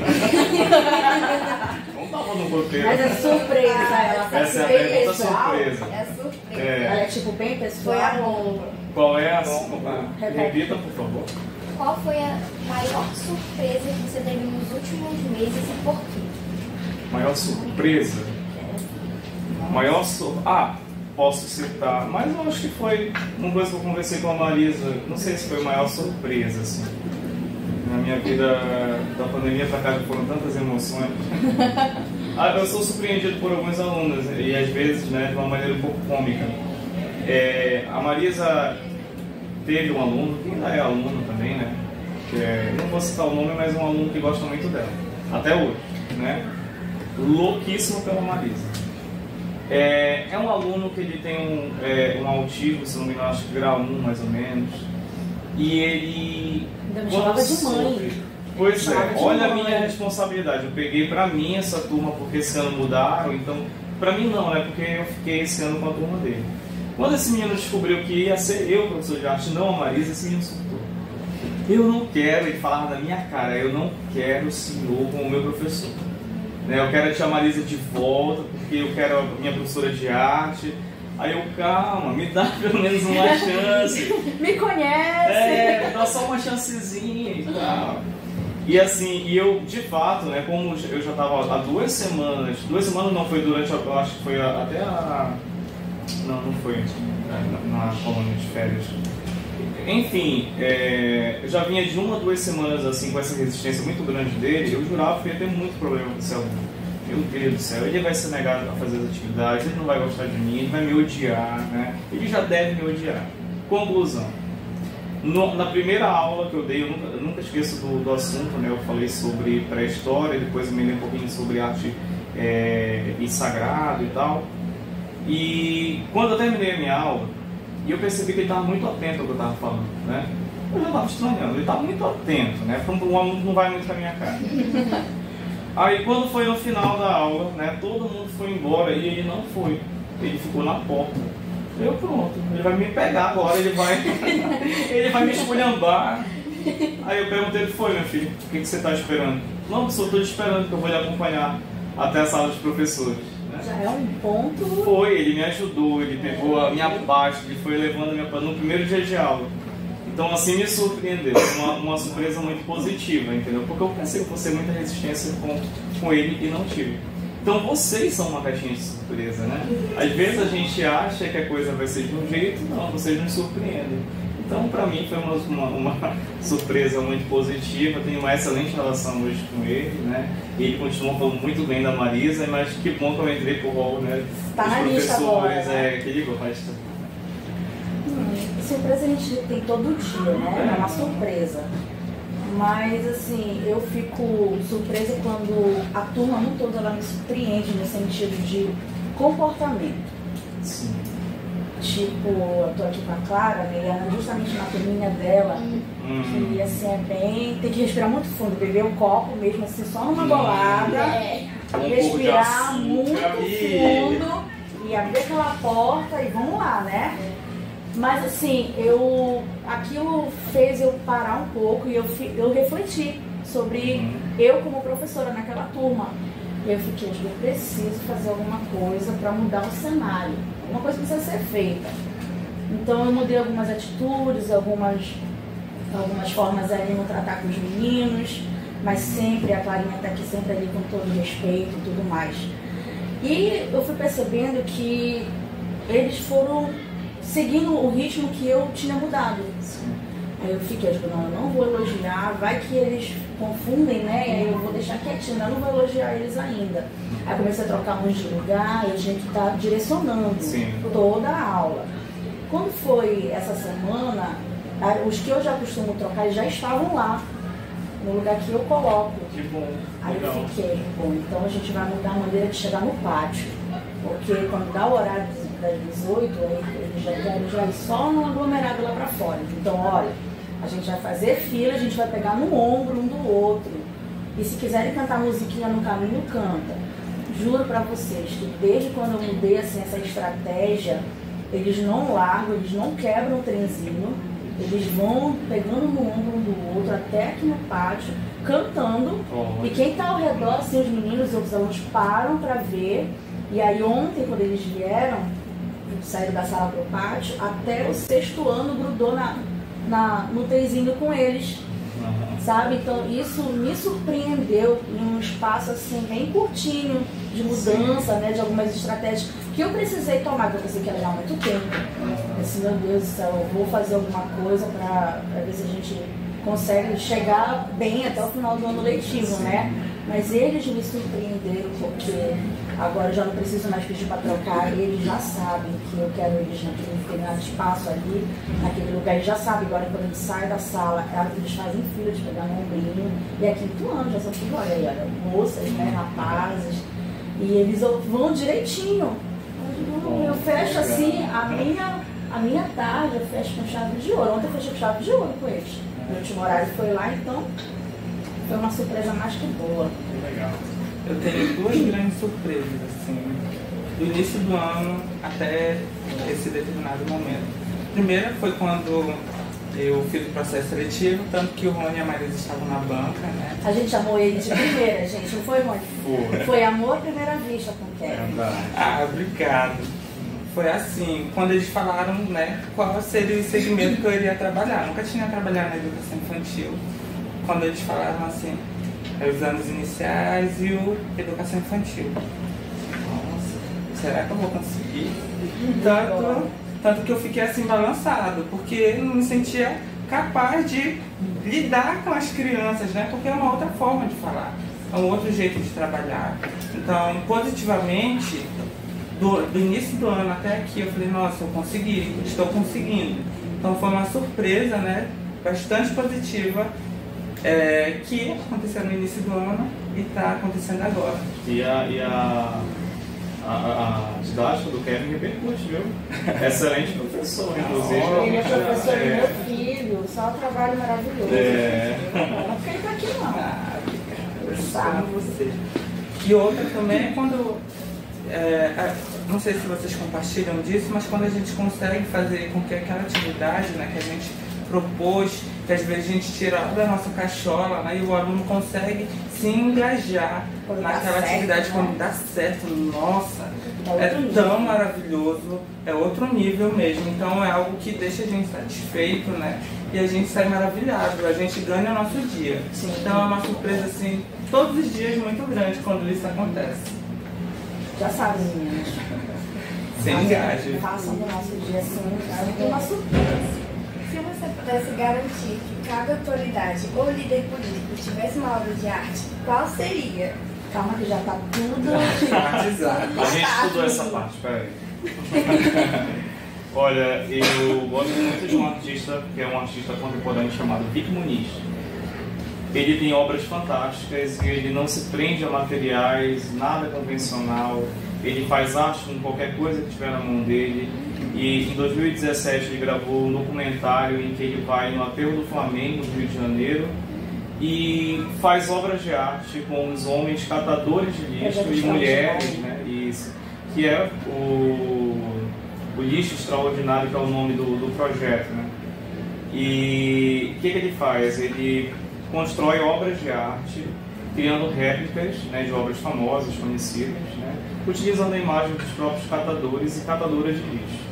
Não estava no roteiro. Mas é surpresa, ela tá Essa é a pergunta pessoal. surpresa. É surpresa. Ela é tipo bem pessoal. Foi a bomba. Qual é a... Repita, por favor. Qual foi a maior surpresa que você teve nos últimos meses e por quê? Maior surpresa? Posso citar, mas eu acho que foi uma coisa que eu conversei com a Marisa, não sei se foi a maior surpresa, assim. Na minha vida, da pandemia pra cá, foram tantas emoções. Eu sou surpreendido por alguns alunos, e às vezes, né, de uma maneira um pouco cômica. A Marisa, teve um aluno, que ainda é aluno também, né? Não vou citar o nome, mas um aluno que gosta muito dela, até hoje, né? Louquíssimo pela Marisa. É um aluno que ele tem um autismo, se não me engano, acho que grau 1 mais ou menos. E ele... Ainda me chamava de mãe. Pois é, olha a minha responsabilidade. Eu peguei pra mim essa turma porque esse ano mudaram, então... Pra mim não, né? Porque eu fiquei esse ano com a turma dele. Quando esse menino descobriu que ia ser eu professor de arte, não a Marisa, esse menino surtou. Eu não quero, ele falava na minha cara, eu não quero o senhor como meu professor. Eu quero a tia Marisa de volta, porque eu quero a minha professora de arte. Aí eu, calma, me dá pelo menos uma chance. Me conhece! Dá só uma chancezinha e tal. E assim, eu de fato, né, como eu já estava há 2 semanas não, foi durante, eu acho que foi até a... Não foi na colônia de férias. Enfim, eu já vinha de 1 a 2 semanas assim, com essa resistência muito grande dele, eu jurava que ia ter muito problema com esse aluno. Meu Deus do céu, ele vai ser negado a fazer as atividades, ele não vai gostar de mim, ele vai me odiar, né? Ele já deve me odiar. Conclusão. Na primeira aula que eu dei, eu nunca esqueço do assunto, né? Eu falei sobre pré-história, depois eu me lembro um pouquinho sobre arte e sagrado e tal. E quando eu terminei a minha aula, eu percebi que ele estava muito atento ao que eu estava falando, né? Eu já estava estranhando, ele estava muito atento, né? Porque um aluno não vai muito com a minha cara. Aí quando foi no final da aula, né? Todo mundo foi embora e ele não foi. Ele ficou na porta. Eu pronto, ele vai me pegar agora, ele vai me esculhambar. Aí eu perguntei o que foi, meu filho, o que você está esperando? Não, professor, estou te esperando que eu vou lhe acompanhar até a sala dos professores. Né? Já é um ponto. Foi, ele me ajudou, ele pegou a minha pasta, ele foi levando a minha pasta no primeiro dia de aula. Então assim me surpreendeu, uma surpresa muito positiva, entendeu? Porque eu pensei que fosse muita resistência com ele e não tive. Então vocês são uma caixinha de surpresa, né? Às vezes a gente acha que a coisa vai ser de um jeito, não, vocês nos surpreendem. Então para mim foi uma surpresa muito positiva, tenho uma excelente relação hoje com ele, né? Ele continua falando muito bem da Marisa, mas que bom que eu entrei pro rol, né? Tá na lista agora, que ele gosta. Surpresa a gente tem todo dia, né? É uma surpresa. Mas assim, eu fico surpresa quando a turma no todo ela me surpreende no sentido de comportamento. Sim. Tipo, eu tô aqui com a Clara, né? E ela justamente na turminha dela, que assim é bem. Tem que respirar muito fundo, beber um copo mesmo assim, só numa golada, respirar muito fundo e abrir aquela porta e vamos lá, né? Mas assim, aquilo fez eu parar um pouco e eu refleti sobre eu como professora naquela turma. E eu fiquei, eu preciso fazer alguma coisa para mudar o cenário. Alguma coisa precisa ser feita. Então eu mudei algumas atitudes, algumas formas ali no tratar com os meninos, mas sempre, a Clarinha está aqui sempre ali com todo respeito e tudo mais. E eu fui percebendo que eles foram seguindo o ritmo que eu tinha mudado. Aí eu fiquei, tipo, não, eu não vou elogiar, vai que eles confundem, né? E aí eu vou deixar quietinho, eu não vou elogiar eles ainda. Aí comecei a trocar uns de lugar e a gente tá direcionando toda a aula. Quando foi essa semana, os que eu já costumo trocar já estavam lá, no lugar que eu coloco. Que bom. Aí eu fiquei, bom, então a gente vai mudar a maneira de chegar no pátio. Porque quando dá o horário das 18, eles já querem já ir só no aglomerado lá pra fora. Então, olha, a gente vai fazer fila, a gente vai pegar no ombro um do outro. E se quiserem cantar musiquinha no caminho, canta. Juro pra vocês que desde quando eu mudei assim, essa estratégia, eles não largam, eles não quebram o trenzinho. Eles vão pegando no ombro um do outro até aqui no pátio, cantando. E quem tá ao redor, assim, os meninos e os alunos param pra ver. E aí ontem, quando eles vieram, saíram da sala pro pátio, até o 6º ano grudou no trenzinho com eles. Sabe? Então isso me surpreendeu em um espaço assim bem curtinho de mudança, né, de algumas estratégias que eu precisei tomar, que eu pensei que ia levar muito tempo. Assim, meu Deus do céu, eu vou fazer alguma coisa para ver se a gente consegue chegar bem até o final do ano letivo, né? Mas eles me surpreenderam porque Agora eu já não preciso mais pedir para trocar, eles já sabem que eu quero eles naquele determinado espaço ali, naquele lugar, eles já sabem. Agora quando a gente sai da sala, eles fazem fila de pegar no ombrinho, e é 5º ano, já são tudo, olha, moças, né, rapazes, e eles vão direitinho. Eu fecho assim, a minha tarde, eu fecho com chave de ouro. Ontem eu fechei com chave de ouro com eles. O último horário foi lá, então foi uma surpresa mais que boa. Legal. Eu tenho 2 grandes surpresas, assim, do início do ano até esse determinado momento. A primeira foi quando eu fiz o processo seletivo, tanto que o Rony e a Marisa estavam na banca, né? A gente chamou ele de primeira, gente, não foi, Rony? Foi amor à primeira vista com o Kevin. Ah, obrigado. Foi assim, quando eles falaram, né, qual seria o segmento que eu iria trabalhar. Nunca tinha trabalhado na educação infantil. Quando eles falaram assim, os anos iniciais e o educação infantil. Nossa, será que eu vou conseguir? Tanto que eu fiquei assim balançado, porque eu não me sentia capaz de lidar com as crianças, né? Porque é uma outra forma de falar, é um outro jeito de trabalhar. Então, positivamente, do início do ano até aqui, eu falei, nossa, eu consegui, estou conseguindo. Então foi uma surpresa, né? Bastante positiva. Que aconteceu no início do ano e está acontecendo agora. E a didática do Kevin repercute, viu? Excelente professor, inclusive. Ele é professor do meu filho, só um trabalho maravilhoso. Não fica ele aqui não. Eu sabe você. E outra também é quando, não sei se vocês compartilham disso, mas quando a gente consegue fazer com que aquela atividade, né, que a gente propôs, que às vezes a gente tira da nossa cachola, né, e o aluno consegue se engajar naquela atividade, quando dá certo. Nossa, é tão maravilhoso, é outro nível mesmo. Então é algo que deixa a gente satisfeito, né, e a gente sai maravilhado, a gente ganha o nosso dia. Sim. Então é uma surpresa assim, todos os dias muito grande quando isso acontece. Já sabe, meninas. Se engaje. Façam do nosso dia assim, é uma surpresa. Se você pudesse garantir que cada autoridade ou líder político tivesse uma obra de arte, qual seria? Calma que já tá tudo. A gente estudou essa parte, peraí. Olha, eu gosto muito de um artista que é um artista contemporâneo chamado Vic Muniz. Ele tem obras fantásticas e ele não se prende a materiais, nada convencional. Ele faz arte com qualquer coisa que tiver na mão dele. E em 2017 ele gravou um documentário em que ele vai no Aterro do Flamengo, no Rio de Janeiro, e faz obras de arte com os homens catadores de lixo e mulheres, né? Isso, que é o Lixo Extraordinário, que é o nome do projeto, né? E o que ele faz? Ele constrói obras de arte, criando réplicas, né, de obras famosas, conhecidas, né, utilizando a imagem dos próprios catadores e catadoras de lixo.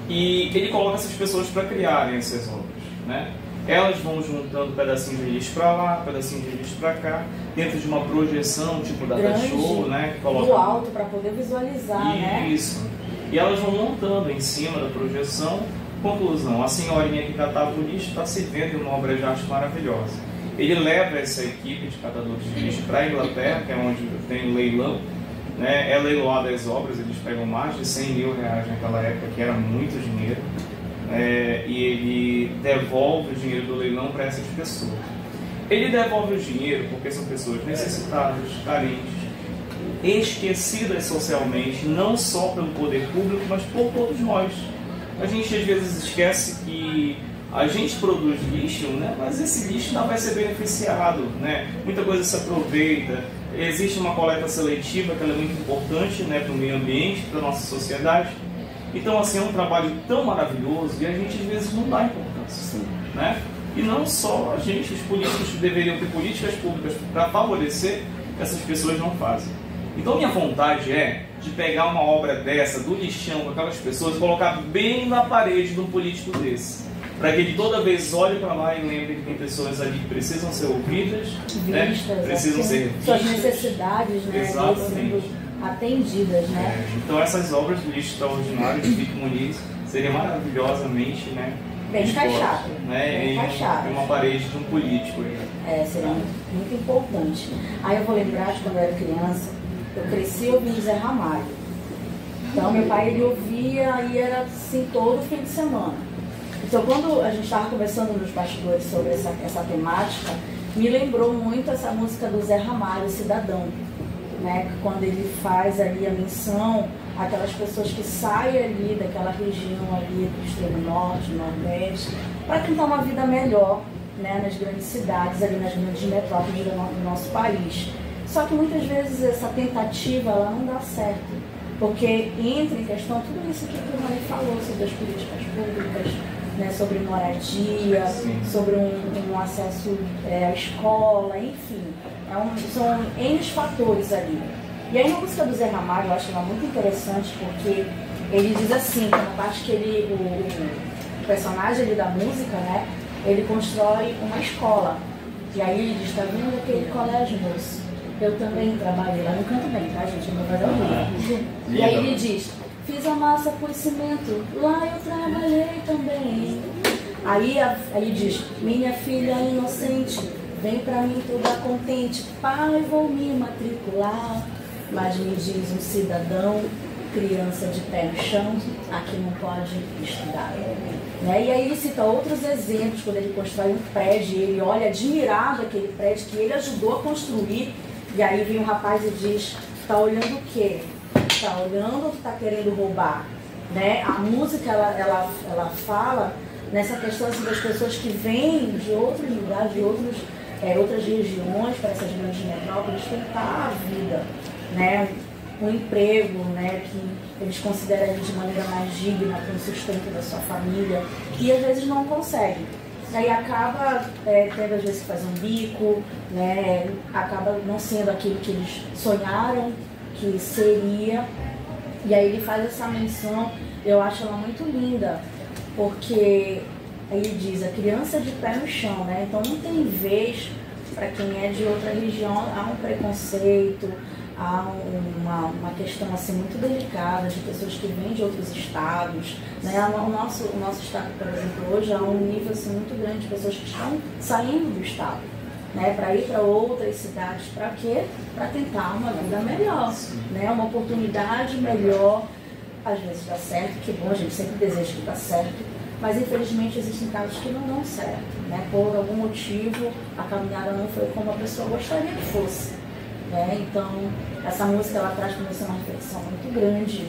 E ele coloca essas pessoas para criarem essas obras, né? Elas vão juntando pedacinhos de lixo para lá, pedacinhos de lixo para cá, dentro de uma projeção tipo da show, né? Que coloca do alto para poder visualizar, né? Isso. E elas vão montando em cima da projeção. Conclusão: a senhorinha que catava o lixo está se vendo em uma obra de arte maravilhosa. Ele leva essa equipe de catadores de lixo para a Inglaterra, que é onde tem o leilão, né? É leiloada as obras, eles pegam mais de 100 mil reais naquela época, que era muito dinheiro, e ele devolve o dinheiro do leilão para essas pessoas. Ele devolve o dinheiro porque são pessoas necessitadas, carentes, esquecidas socialmente, não só pelo poder público, mas por todos nós. A gente às vezes esquece que a gente produz lixo, né? Mas esse lixo não vai ser beneficiado, né? Muita coisa se aproveita. Existe uma coleta seletiva que ela é muito importante, né, para o meio ambiente, para a nossa sociedade. Então, assim, é um trabalho tão maravilhoso e a gente às vezes não dá importância, né? E não só a gente, os políticos que deveriam ter políticas públicas para favorecer, essas pessoas não fazem. Então, minha vontade é de pegar uma obra dessa, do lixão, com aquelas pessoas, e colocar bem na parede de um político desse. Para que ele toda vez olhe para lá e lembre que tem pessoas ali que precisam ser ouvidas, né? Precisam ser vistas. Suas necessidades, né? Exatamente. Atendidas, né? Então essas obras do Lixo Extraordinário de Vic Muniz seriam maravilhosamente, né, bem encaixado, né, em uma parede de um político. Seria muito importante. Aí eu vou lembrar de quando eu era criança, Eu cresci ouvindo Zé Ramalho. Então meu pai ele ouvia e era assim todo fim de semana. Então quando a gente estava conversando nos bastidores sobre essa temática, me lembrou muito essa música do Zé Ramalho, Cidadão, né? Quando ele faz ali a menção àquelas pessoas que saem ali daquela região ali do extremo norte, nordeste, para tentar uma vida melhor, né? Nas grandes cidades, ali nas grandes metrópoles do nosso país. Só que muitas vezes essa tentativa ela não dá certo, porque entra em questão tudo isso que o Rony falou sobre as políticas públicas, né, sobre moradia, sobre um acesso à escola, enfim. São N fatores ali. E aí na música do Zé Ramalho, eu acho ela muito interessante, porque ele diz assim, que na parte que o personagem ali da música, né, ele constrói uma escola. E aí ele diz, tá vendo aquele colégio, moço? Eu também trabalhei lá, não canto bem, tá, gente? Eu vou fazer horrível. E aí ele diz, fiz a massa, pus cimento, lá eu trabalhei também. Aí diz, minha filha inocente, vem pra mim toda contente, pai, vou me matricular. Mas me diz um cidadão, criança de pé no chão, aqui não pode estudar. Né? E aí ele cita outros exemplos, quando ele constrói um prédio, ele olha admirado aquele prédio que ele ajudou a construir, e aí vem um rapaz e diz, tá olhando o quê? Tá olhando ou tá querendo roubar? Né? A música, ela fala nessa questão assim, das pessoas que vêm de outros lugares, de outras regiões, para essas grandes metrópoles, tentar a vida, né? Um emprego, né? Que eles consideram de maneira mais digna para o sustento da sua família, e às vezes não conseguem. Aí acaba tendo às vezes que fazer um bico, né? Acaba não sendo aquilo que eles sonharam que seria. E aí ele faz essa menção, eu acho ela muito linda, porque aí ele diz, a criança de pé no chão, né? Então não tem vez para quem é de outra região, há um preconceito, há uma questão assim muito delicada de pessoas que vêm de outros estados, né? O nosso estado, por exemplo, hoje há um nível assim, muito grande de pessoas que estão saindo do estado, né? Para ir para outras cidades, para quê? Para tentar uma vida melhor, né? Uma oportunidade melhor. Às vezes dá certo, que bom, a gente sempre deseja que dá certo, mas infelizmente existem casos que não dão certo, né? Por algum motivo a caminhada não foi como a pessoa gostaria que fosse. Então, essa música ela traz para você uma reflexão muito grande,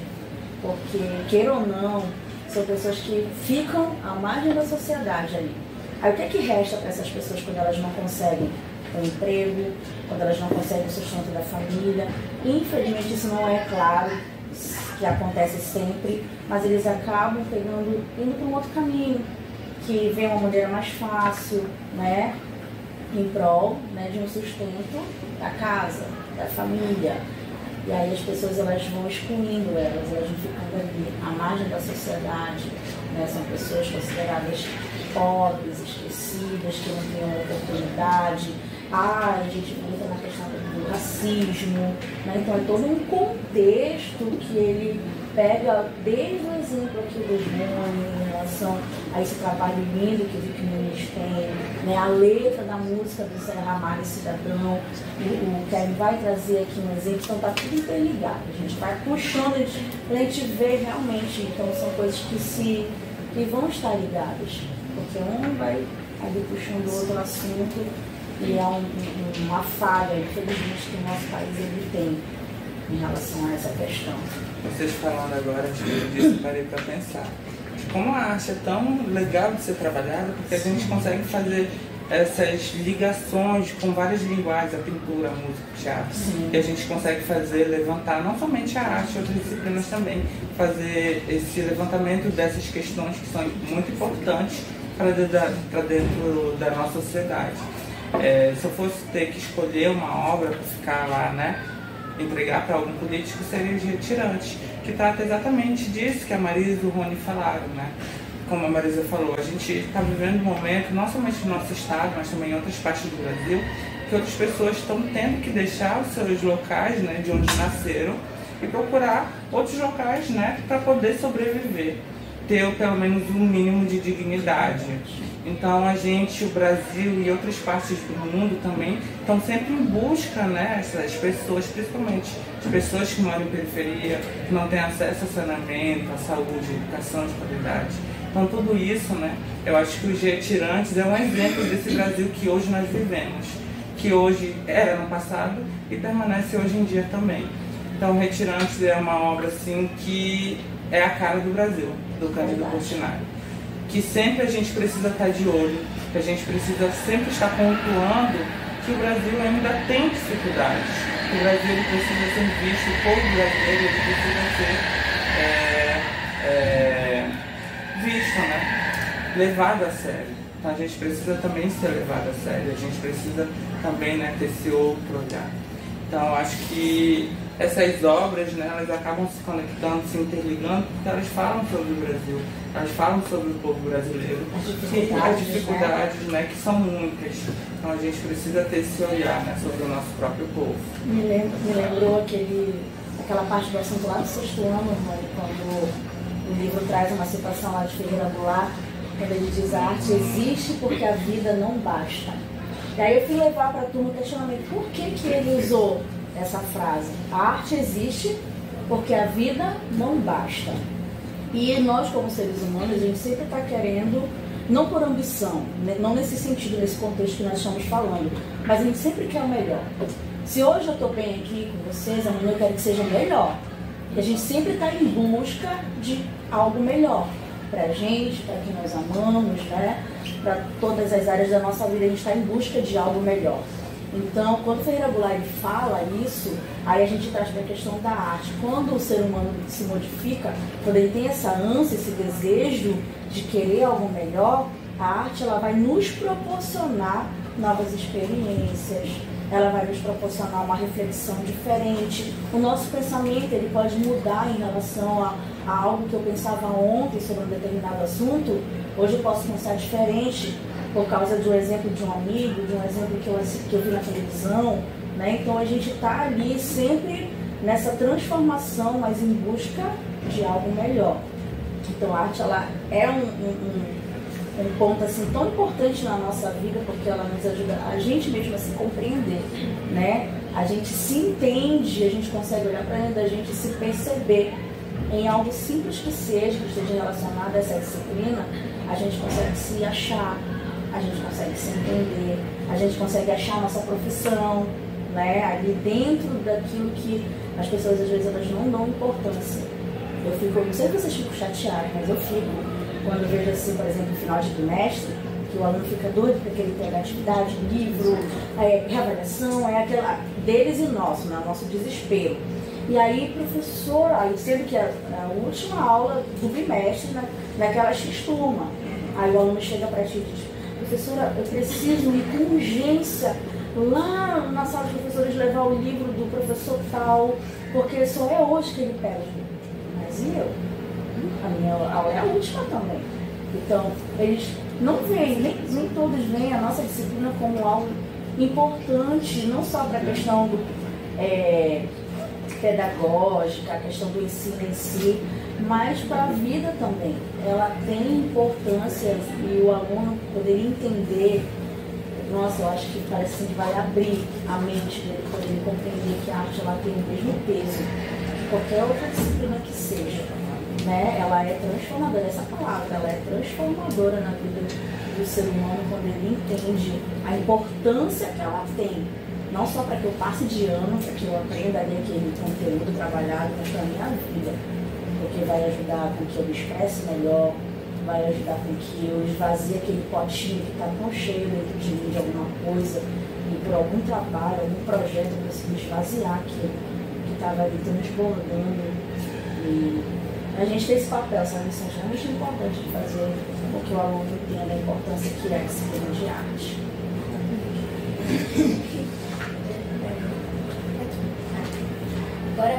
porque, queira ou não, são pessoas que ficam à margem da sociedade ali. Aí o que é que resta para essas pessoas quando elas não conseguem um emprego, quando elas não conseguem o sustento da família? Infelizmente isso não é claro, que acontece sempre, mas eles acabam indo para um outro caminho, que vem uma maneira mais fácil, né? Em prol, né, de um sustento da casa, da família. E aí as pessoas elas vão excluindo elas vão ficando ali à margem da sociedade, né? São pessoas consideradas pobres, esquecidas, que não têm oportunidade. A gente entra na questão do racismo, né? Então é todo um contexto que ele pega desde o exemplo aqui do Rony em relação a esse trabalho lindo que o Vic Muniz tem, né? A letra da música do Zé Ramalho, Cidadão, o Kevin vai trazer aqui um exemplo, então está tudo interligado, a gente vai puxando, a gente vê realmente, então são coisas que vão estar ligadas, porque um vai ali puxando o outro assunto, e é uma falha, infelizmente, que o nosso país ele tem em relação a essa questão. Vocês falando agora, disso, parei para pensar. Como a arte é tão legal de ser trabalhada, porque a gente consegue fazer essas ligações com várias linguagens, a pintura, a música, o teatro. Sim. E a gente consegue levantar não somente a arte, outras disciplinas também, fazer esse levantamento dessas questões que são muito importantes para dentro da nossa sociedade. Se eu fosse ter que escolher uma obra para ficar lá, né, entregar para algum político, seria Os Retirantes, que trata exatamente disso que a Marisa e o Rony falaram, né? Como a Marisa falou, a gente está vivendo um momento, não somente no nosso estado, mas também em outras partes do Brasil, que outras pessoas estão tendo que deixar os seus locais, né, de onde nasceram, e procurar outros locais, né, para poder sobreviver. ter pelo menos um mínimo de dignidade. Então a gente, o Brasil e outras partes do mundo também estão sempre em busca, né, essas pessoas, principalmente as pessoas que moram em periferia, que não têm acesso a saneamento, a saúde, a educação de qualidade. Então tudo isso, né, eu acho que os Retirantes é um exemplo desse Brasil que hoje nós vivemos, que hoje era no passado e permanece hoje em dia também. Então Retirantes é uma obra assim que é a cara do Brasil, do Cândido Portinari. Que sempre a gente precisa estar de olho, que a gente precisa sempre estar pontuando que o Brasil ainda tem dificuldades, que o Brasil ele precisa ser visto, o povo brasileiro ele precisa ser visto, né? Levado a sério. Então a gente precisa também ser levado a sério, a gente precisa também, né, ter esse outro olhar. Então eu acho que essas obras, né, elas acabam se conectando, se interligando, porque elas falam sobre o Brasil, elas falam sobre o povo brasileiro, as dificuldades, né, que são muitas. Então a gente precisa ter esse olhar, né, sobre o nosso próprio povo. Me lembrou aquela parte do assunto lá do 6º ano, né, quando o livro traz uma citação lá de Ferreira Goulart, quando ele diz: a arte existe porque a vida não basta. E aí eu fui levar para a turma o questionamento: por que ele usou essa frase? A arte existe porque a vida não basta. E nós, como seres humanos, a gente sempre está querendo, não por ambição, não nesse sentido, nesse contexto que nós estamos falando, mas a gente sempre quer o melhor. Se hoje eu estou bem aqui com vocês, amanhã eu quero que seja melhor. E a gente sempre está em busca de algo melhor para a gente, para quem nós amamos, né? Para todas as áreas da nossa vida, a gente está em busca de algo melhor. Então, quando Ferreira Goulart fala isso, aí a gente traz para a questão da arte. Quando o ser humano se modifica, quando ele tem essa ânsia, esse desejo de querer algo melhor, a arte ela vai nos proporcionar novas experiências, ela vai nos proporcionar uma reflexão diferente. O nosso pensamento ele pode mudar em relação a algo que eu pensava ontem sobre um determinado assunto. Hoje eu posso pensar diferente por causa de um exemplo de um amigo, de um exemplo que eu vi na televisão, né? Então a gente está ali sempre nessa transformação, mas em busca de algo melhor. Então a arte ela é um ponto assim tão importante na nossa vida, porque ela nos ajuda a gente mesmo a se compreender, né? A gente se entende, a gente consegue olhar para dentro da gente e se perceber em algo simples que seja, que esteja relacionado a essa disciplina. A gente consegue se achar, a gente consegue se entender, a gente consegue achar a nossa profissão, né? Ali dentro daquilo que as pessoas às vezes elas não dão importância. Eu fico, não sei se vocês ficam chateados, mas eu fico quando eu vejo assim, por exemplo, no final de trimestre, que o aluno fica doido porque ele pega atividade, livro, reavaliação, é aquela deles e nosso, né? O nosso desespero. E aí, professor, aí sendo que é a última aula do bimestre, né, naquela X-turma, aí o aluno chega para ti e diz: professora, eu preciso ir com urgência lá na sala de professores levar o livro do professor tal, porque só é hoje que ele pega. Mas e eu? A minha aula é a última também. Então, eles não veem, nem todos veem a nossa disciplina como algo importante, não só para a questão pedagógica, a questão do ensino em si, mas para a vida também. Ela tem importância e o aluno poderia entender. Nossa, eu acho que parece que vai abrir a mente dele, poder compreender que a arte ela tem o mesmo peso que qualquer outra disciplina que seja, né? Ela é transformadora, essa palavra, ela é transformadora na vida do ser humano quando ele entende a importância que ela tem, não só para que eu passe de ano, para que eu aprenda ali aquele conteúdo trabalhado, mas para a minha vida, porque vai ajudar com que eu me expresse melhor, vai ajudar com que eu esvazie aquele potinho que está tão cheio dentro de mim de alguma coisa, e por algum trabalho, algum projeto eu consigo esvaziar aquilo que estava ali transbordando. E a gente tem esse papel, essa missão extremamente importante de fazer com que o aluno entenda a importância que é a disciplina de arte.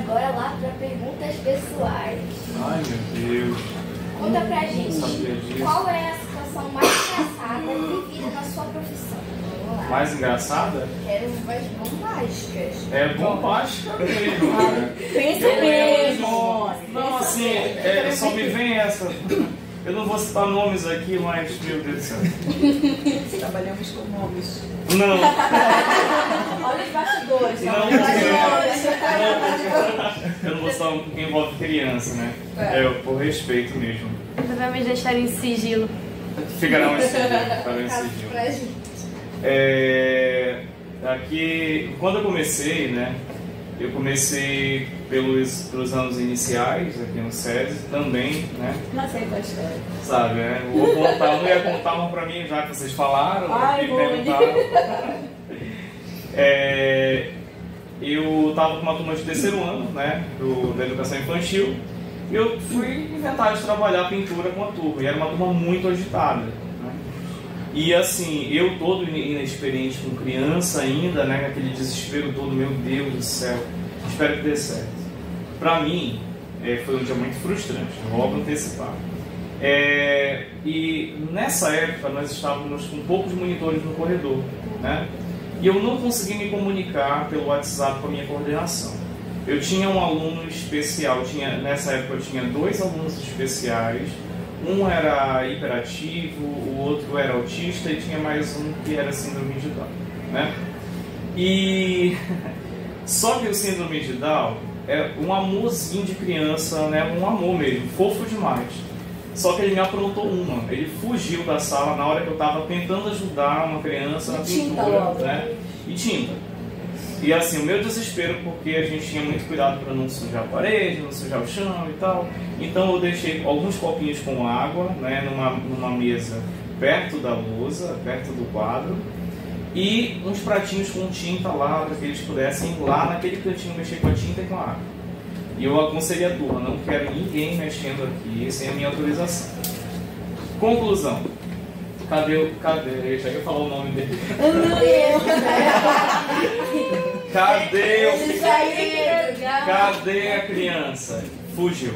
Bora lá para perguntas pessoais. Ai, meu Deus. Conta pra gente, qual é a situação mais engraçada vivida na sua profissão? Vamos lá. Mais engraçada? Quero umas bombásticas. É bombástica mesmo. Pensa mesmo. Não, assim, só me vem essa. Eu não vou citar nomes aqui, mas, meu Deus do céu. Trabalhamos com nomes. Não. Olha os bastidores. Não, eu não vou citar porque envolve criança, né? Por respeito mesmo. Vamos deixar em sigilo. Ficarão em sigilo. Aqui, quando eu comecei, né? Eu comecei pelos anos iniciais, aqui no SESI, também, né? Não sei qual a história. Sabe, né? Vou contar, eu não ia contar uma pra mim, já que vocês falaram, Ai, me perguntaram. Eu estava com uma turma de terceiro ano, né? Da educação infantil, e eu fui inventar de trabalhar pintura com a turma, e era uma turma muito agitada. E assim, eu todo inexperiente com criança ainda, né, aquele desespero todo, meu Deus do céu, espero que dê certo. Pra mim, foi um dia muito frustrante, vou logo antecipar. E nessa época nós estávamos com poucos monitores no corredor, né? E eu não consegui me comunicar pelo WhatsApp com a minha coordenação. Eu tinha um aluno especial, nessa época eu tinha 2 alunos especiais. Um era hiperativo, o outro era autista e tinha mais um que era síndrome de Down, né? E só que o síndrome de Down é um amorzinho de criança, né? Um amor mesmo, fofo demais. Só que ele me aprontou uma, ele fugiu da sala na hora que eu estava tentando ajudar uma criança na pintura, né? E tinta. E assim, o meu desespero, porque a gente tinha muito cuidado para não sujar a parede, não sujar o chão e tal. Então eu deixei alguns copinhos com água, né, numa mesa perto da lousa, perto do quadro. E uns pratinhos com tinta lá, para que eles pudessem ir lá naquele cantinho mexer com a tinta e com a água. E eu aconselhei a turma, não quero ninguém mexendo aqui sem a minha autorização. Conclusão. Cadê? Já ia falar o nome dele. Cadê a criança? Fugiu.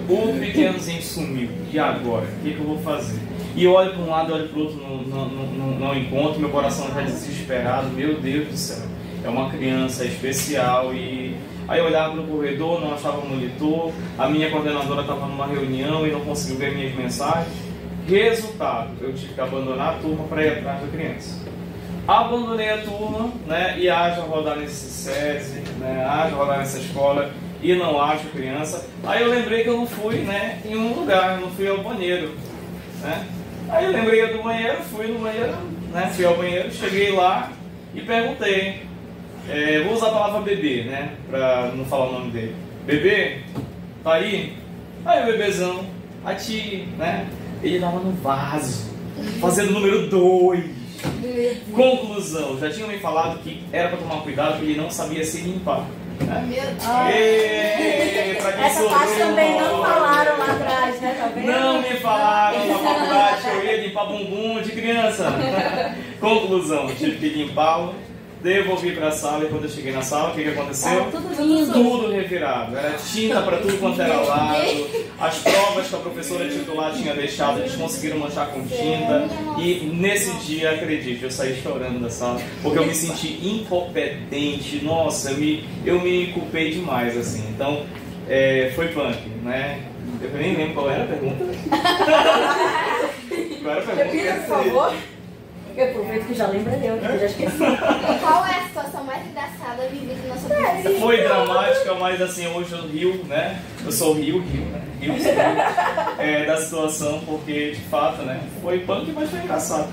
O pequenozinho sumiu. E agora? O que eu vou fazer? E eu olho para um lado, olho para o outro, não encontro. Meu coração já desesperado. Meu Deus do céu. É uma criança especial. E aí eu olhava no corredor, não achava o monitor. A minha coordenadora estava numa reunião e não conseguiu ver minhas mensagens. Resultado, eu tive que abandonar a turma para ir atrás da criança. Abandonei a turma, né, e haja rodar nesse SESI, né, haja rodar nessa escola e não acho criança. Aí eu lembrei que eu não fui, né, em um lugar, eu não fui ao banheiro, né. Aí eu lembrei do banheiro, fui no banheiro, né, fui ao banheiro, cheguei lá e perguntei. Vou usar a palavra bebê, né, para não falar o nome dele. Bebê, tá aí? Aí o bebezão, a tia, né. Ele estava no vaso, fazendo o número 2. Conclusão, já tinham me falado que era para tomar cuidado, que ele não sabia se limpar. Né? Meu Deus. Essa parte também não falaram lá atrás, né? Tá vendo? Não me falaram na faculdade que eu ia limpar bumbum de criança. Conclusão, tive que limpá-lo. Devolvi para a sala e quando eu cheguei na sala, o que aconteceu? Tudo revirado. Era tinta para tudo quanto era lado. As provas que a professora titular tinha deixado, eles conseguiram manchar com tinta. E nesse dia, acredite, eu saí chorando da sala, porque eu me senti incompetente. Nossa, eu me culpei demais, assim. Então, foi punk, né? Eu nem lembro qual era a pergunta. Qual era a pergunta? Repita, por favor. Eu aproveito que já lembra eu, que eu já esqueci. Qual é a situação mais engraçada vivida na sua vida? Foi dramática, mas assim, hoje eu rio, né? Eu sou rio, né? Rio, da situação, porque de fato, né? Foi punk, mas foi engraçado.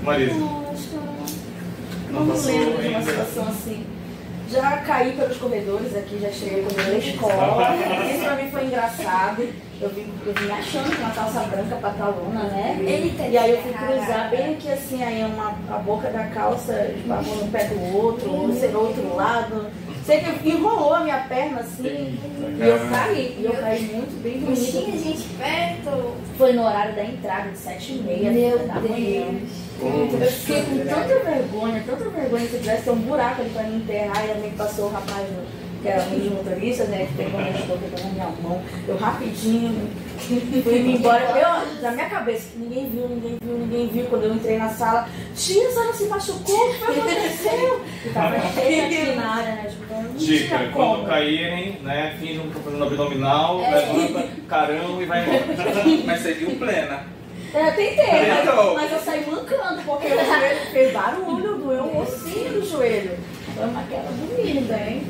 Marisa. Não lembro de uma situação assim. Já caí pelos corredores aqui, já cheguei pela escola. Isso pra mim foi engraçado. Eu vim me achando com uma calça branca pantalona, né? E aí eu fui cruzar bem aqui assim, aí a boca da calça esbarrou no pé do outro, no outro lado. Sei que enrolou a minha perna assim, e eu caí. E eu caí muito bem bonito. Tinha gente perto. Foi no horário da entrada, de 7h30 da manhã. Eu fiquei com tanta vergonha, se eu tivesse um buraco ali pra me enterrar, e também passou o rapaz que era um dos motoristas, né, que pegou na minha mão, eu rapidinho fui embora, na minha cabeça, ninguém viu, quando eu entrei na sala, tia, a senhora se machucou, o que aconteceu? E tava cheia aqui na área, né, tipo, dica, quando caírem, né, fingem que estão fazendo abdominal, levanta, carão e vai embora. Mas seguiu plena. Eu tentei, mas eu saí mancando, porque o joelho fez barulho, doeu o ossinho do joelho. Foi uma queda bonita, hein?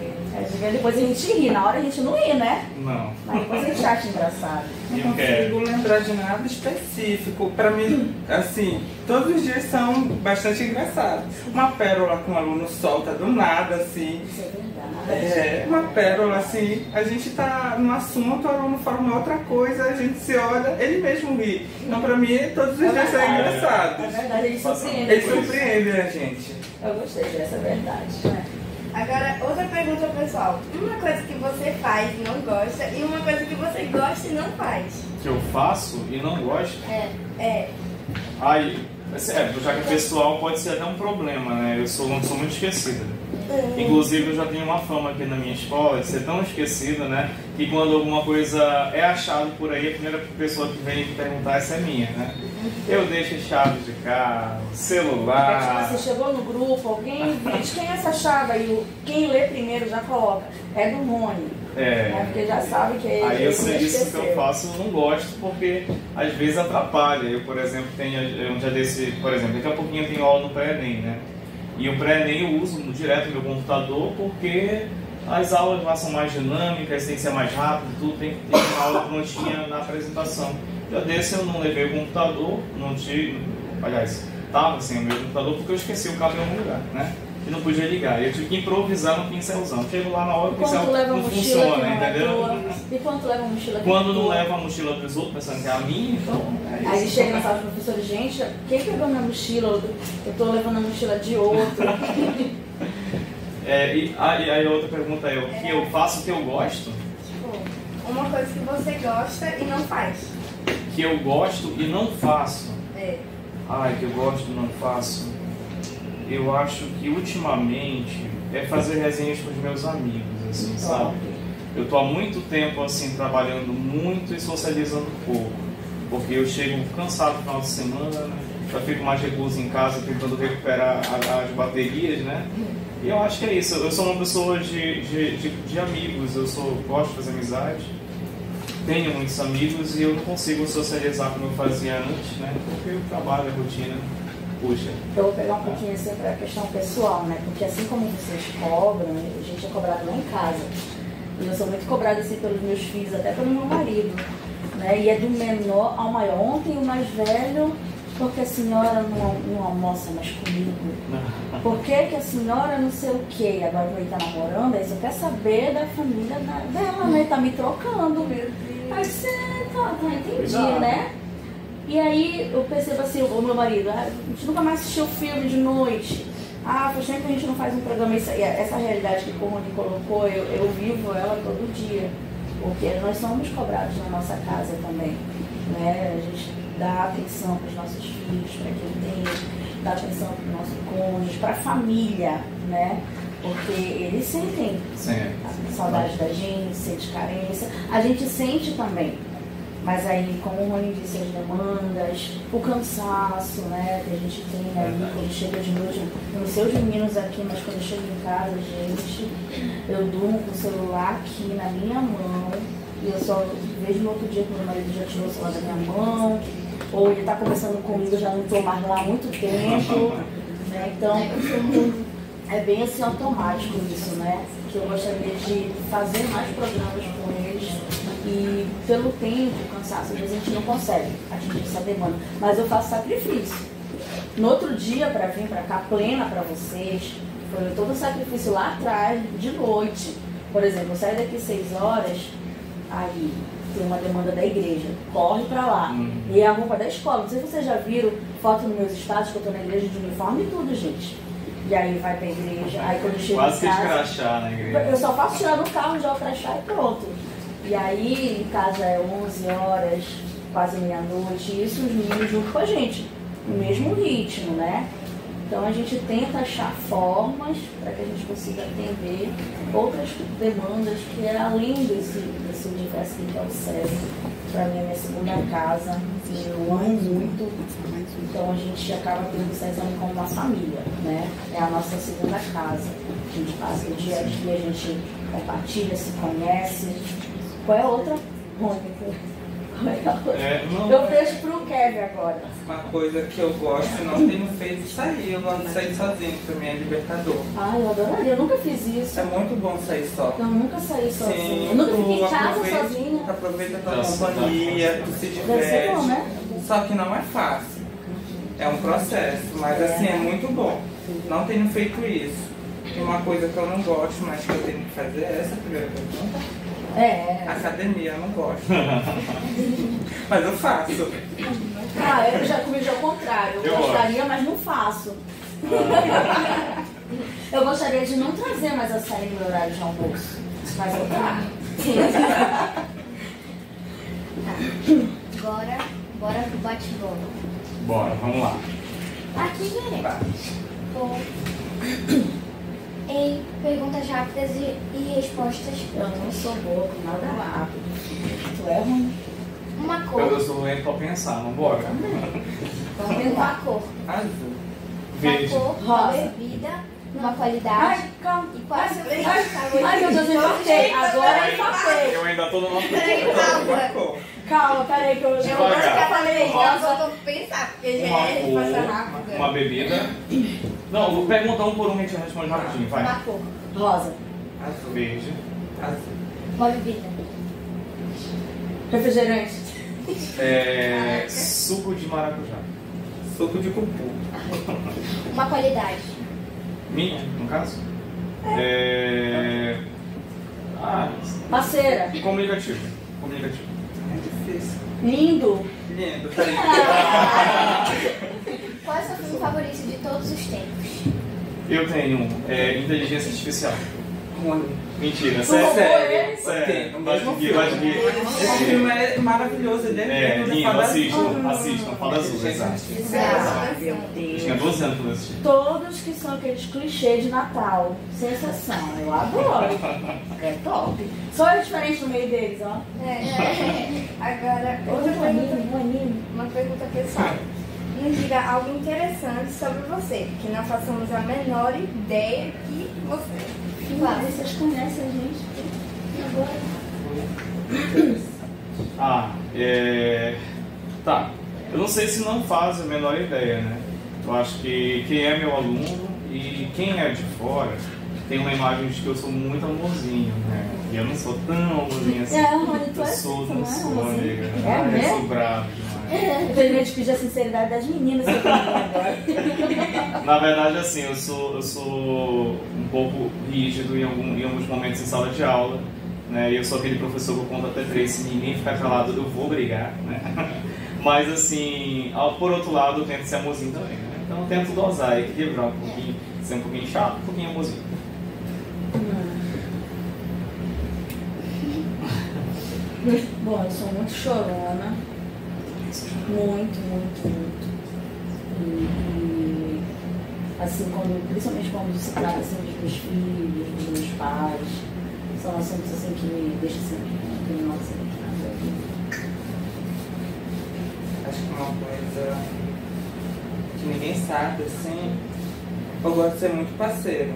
Depois a gente ri, na hora a gente não ri, né? Não. Mas depois a gente acha engraçado. Não consigo lembrar de nada específico. Pra mim, assim, todos os dias são bastante engraçados. Uma pérola que um aluno solta do nada, assim. Isso é verdade. Uma pérola, assim, a gente tá num assunto, o aluno fala uma outra coisa, a gente se olha, ele mesmo ri. Então pra mim, todos os dias são engraçados. É verdade, eles surpreendem. Eles surpreendem a gente. Eu gostei dessa, é verdade. Agora, outra pergunta, pessoal. Uma coisa que você faz e não gosta e uma coisa que você gosta e não faz. Que eu faço e não gosto? É. Aí, já que é pessoal, pode ser até um problema, né? Eu sou uma pessoa muito esquecida. Inclusive, eu já tenho uma fama aqui na minha escola de ser tão esquecida, né? Que quando alguma coisa é achado por aí, a primeira pessoa que vem perguntar essa é minha, né? Eu deixo chaves de carro, celular. Você chegou no grupo, alguém diz quem é essa chave aí, quem lê primeiro já coloca. É do Rony. Né? Porque já sabe que ele aí eu sei isso que eu faço, eu não gosto porque às vezes atrapalha. Eu, por exemplo, tenho um dia desse, por exemplo, daqui a pouquinho eu tenho aula no pré-ENEM, né? E o pré-ENEM eu uso direto no meu computador porque as aulas lá são mais dinâmicas, tem que ser mais rápido, tudo tem que ter uma aula prontinha na apresentação. Já desse eu não levei o computador, não tive, aliás, estava sem o meu computador porque eu esqueci o cabo em algum lugar, né? E não podia ligar. Eu tive que improvisar no pincelzão. Chego lá na hora, o pincel não funciona, entendeu? E quando leva a mochila? Quando não leva a mochila dos outros, pensando que é a minha, então é isso. Aí chega na sala do professor, gente, quem pegou minha mochila? Eu tô levando a mochila de outro. E aí a outra pergunta é, o que eu faço, o que eu gosto? Tipo, uma coisa que você gosta e não faz. Que eu gosto e não faço? É. Que eu gosto e não faço? Eu acho que ultimamente é fazer resenhas com os meus amigos, assim, sabe? Eu tô há muito tempo, assim, trabalhando muito e socializando pouco. Porque eu chego cansado no final de semana, né? Já fico mais recluso em casa tentando recuperar as baterias, né? E eu acho que é isso. Eu sou uma pessoa de amigos, gosto de fazer amizade, tenho muitos amigos e eu não consigo socializar como eu fazia antes, né? Porque o trabalho, a rotina, puxa. Eu vou pegar um pouquinho assim para a questão pessoal, né? Porque assim como vocês cobram, a gente é cobrado lá em casa. E eu sou muito cobrada assim pelos meus filhos, até pelo meu marido, né? E é do menor ao maior. Ontem o mais velho, porque a senhora não almoça mais comigo? Por que a senhora não sei o quê? Agora ele tá namorando, aí você quer saber da família dela, né? Tá me trocando. Aí você entendi, né? E aí eu percebo assim, o meu marido, a gente nunca mais assistiu filme de noite. Faz tempo que a gente não faz um programa. Essa realidade que o Rony colocou, eu vivo ela todo dia. Porque nós somos cobrados na nossa casa também, né? A gente dá atenção para os nossos filhos, para quem tem, dá atenção para o nosso cônjuge, para a família, né? Porque eles sentem saudade da gente, sente carência. A gente sente também. Mas aí, como o Rony disse, as demandas, o cansaço, né, que a gente tem ali quando chega de noite. Eu não sei os meninos aqui, mas quando eu chego em casa, gente, eu durmo com o celular aqui na minha mão e eu só vejo no outro dia que meu marido já tirou o celular da minha mão, ou ele está conversando comigo, eu já não estou mais lá há muito tempo, né? Então, é bem assim automático isso, né? Que eu gostaria de fazer mais programas com eles. E pelo tempo, o cansaço, às vezes a gente não consegue atingir essa demanda. Mas eu faço sacrifício. No outro dia, para vir para cá, plena para vocês, foi todo o sacrifício lá atrás, de noite. Por exemplo, eu saio daqui 6 horas, aí tem uma demanda da igreja, corre para lá. E é a roupa da escola. Não sei se vocês já viram foto nos meus status, que eu tô na igreja de uniforme e tudo, gente. E aí vai pra igreja, aí quando eu chego quase em casa... Quase que crachá na igreja. Eu só faço tirar no carro, já o crachá e pronto. E aí, em casa é 11 horas, quase meia-noite, e isso os meninos junto com a gente, no mesmo ritmo, né? Então a gente tenta achar formas para que a gente consiga atender outras demandas que é além desse universo que é o SESI. Para mim é minha segunda casa, eu amo muito. Então a gente acaba tendo o SESI como uma família, né? É a nossa segunda casa. A gente passa o dia a dia, a gente compartilha, se conhece. Qual é a outra? Mônica. Qual é a outra? Eu deixo pro Kevin agora. Uma coisa que eu gosto e não tenho feito sair. Eu gosto de sair sozinho, que pra mim é libertador. Eu adoraria, eu nunca fiz isso. É muito bom sair só. Eu nunca saí sozinha. Sim, Eu nunca fiquei em casa sozinha. Tu aproveita a tua companhia, tu se Deve ser diverte. bom, né? Só que não é fácil. É um processo, mas assim, é muito bom. Não tenho feito isso. E uma coisa que eu não gosto, mas que eu tenho que fazer é essa primeira pergunta. Academia, eu não gosto. Mas eu faço. Eu já comigo ao contrário. Eu gostaria, mas não faço. Eu gostaria de não trazer mais a série no meu horário de almoço. Mas eu trago. Bora pro bate-bola. Bora, vamos lá. Aqui veremos. Em perguntas rápidas e respostas. Eu não sou boa com nada rápido. Tu é ruim. Uma cor. Eu sou lento pra pensar, não bora? Uma cor. Azul. Verde. Uma cor, uma bebida, uma qualidade. Calma. E quais são Ai, meu Deus, eu empatei. Agora eu empatei. Eu ainda tô no nosso Uma cor. Calma, peraí que eu falei. Eu vou pensar, porque uma passa cor, rápido. uma bebida. Não, vou perguntar um por um e a gente responde rapidinho, vai. Uma cor. Rosa. Azul. Verde. Azul. Uma bebida. Refrigerante. Suco de maracujá. Suco de cupu. Uma qualidade. Minha, no caso? Parceira. Comunicativo. É difícil. Lindo. Lindo, tá aí. Qual é o seu filme favorito de todos os tempos? Eu tenho inteligência artificial. Mentira, roubou sério. ele? Sério. O Vai mesmo seguir, vai filme. seguir. Esse filme é maravilhoso, ele é lindo. Lindo, Fala assistam, Fala Azul, exato. Meu Eu Deus. tinha 12 anos quando eu assisti. Todos que são aqueles clichês de Natal. Sensação. Eu adoro. É top. Só é diferente no meio deles, ó. Agora, outra pergunta, uma pergunta pessoal. Nos diga algo interessante sobre você, que não façamos a menor ideia que você. Claro, vocês conhecem a gente. E agora? Tá. Eu não sei se não faz a menor ideia, né? Eu acho que quem é meu aluno e quem é de fora tem uma imagem de que eu sou muito amorzinho, né? E eu não sou tão amorzinho assim. Rony, tu Eu é sou, assim, não não é sou, amorzinho? amiga. É Eu mesmo? sou bravo demais. Infelizmente pedir a sinceridade das meninas que eu tenho agora. Na verdade, assim, eu sou um pouco rígido em alguns momentos em sala de aula, né? E eu sou aquele professor que eu conto até 3, se ninguém ficar calado, eu vou brigar, né? Mas, assim, por outro lado, eu tento ser amorzinho também, né? Então, eu tento dosar, equilibrar um pouquinho, ser um pouquinho chato, um pouquinho amorzinho. Bom, eu sou muito chorona. Muito. E assim, principalmente quando se trata assim, dos meus filhos, dos meus pais, são assuntos assim que me deixam sempre nossa, Acho que uma coisa que ninguém sabe, assim, eu gosto de ser muito parceiro.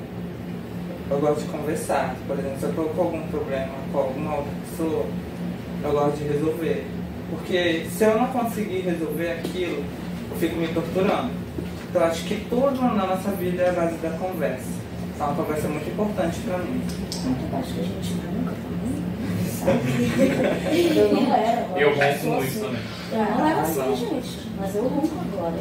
Eu gosto de conversar. Por exemplo, se eu estou com algum problema com alguma outra pessoa, eu gosto de resolver. Porque se eu não conseguir resolver aquilo, eu fico me torturando. Então eu acho que tudo na nossa vida é a base da conversa. Então uma conversa é muito importante pra mim. Eu acho que a gente nunca sabe? Eu não era. Eu ronco muito também. Eu não era assim, gente. Mas eu ronco agora.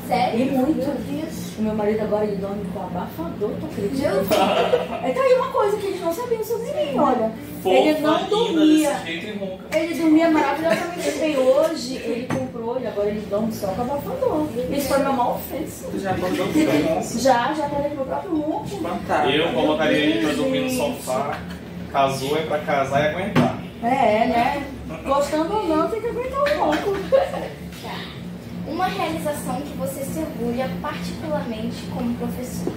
Sério? E muito. Meu Deus. O meu marido agora ele dorme com abafador, tu acredita? É tá aí uma coisa que eles não sabiam sobre mim, olha. Ele não dormia. Desse jeito e ronca. Ele dormia maravilhosamente bem. Hoje ele comprou e agora ele dorme só com abafador. Isso foi uma má ofensa. Tu já acordou com o ronco? Já acordei com o meu próprio ronco. Fantástico. Eu colocaria ele pra dormir no sofá. Casou é pra casar e aguentar. É, né? Gostando ou não, tem que aguentar o ronco. uma realização que você se orgulha particularmente como professor.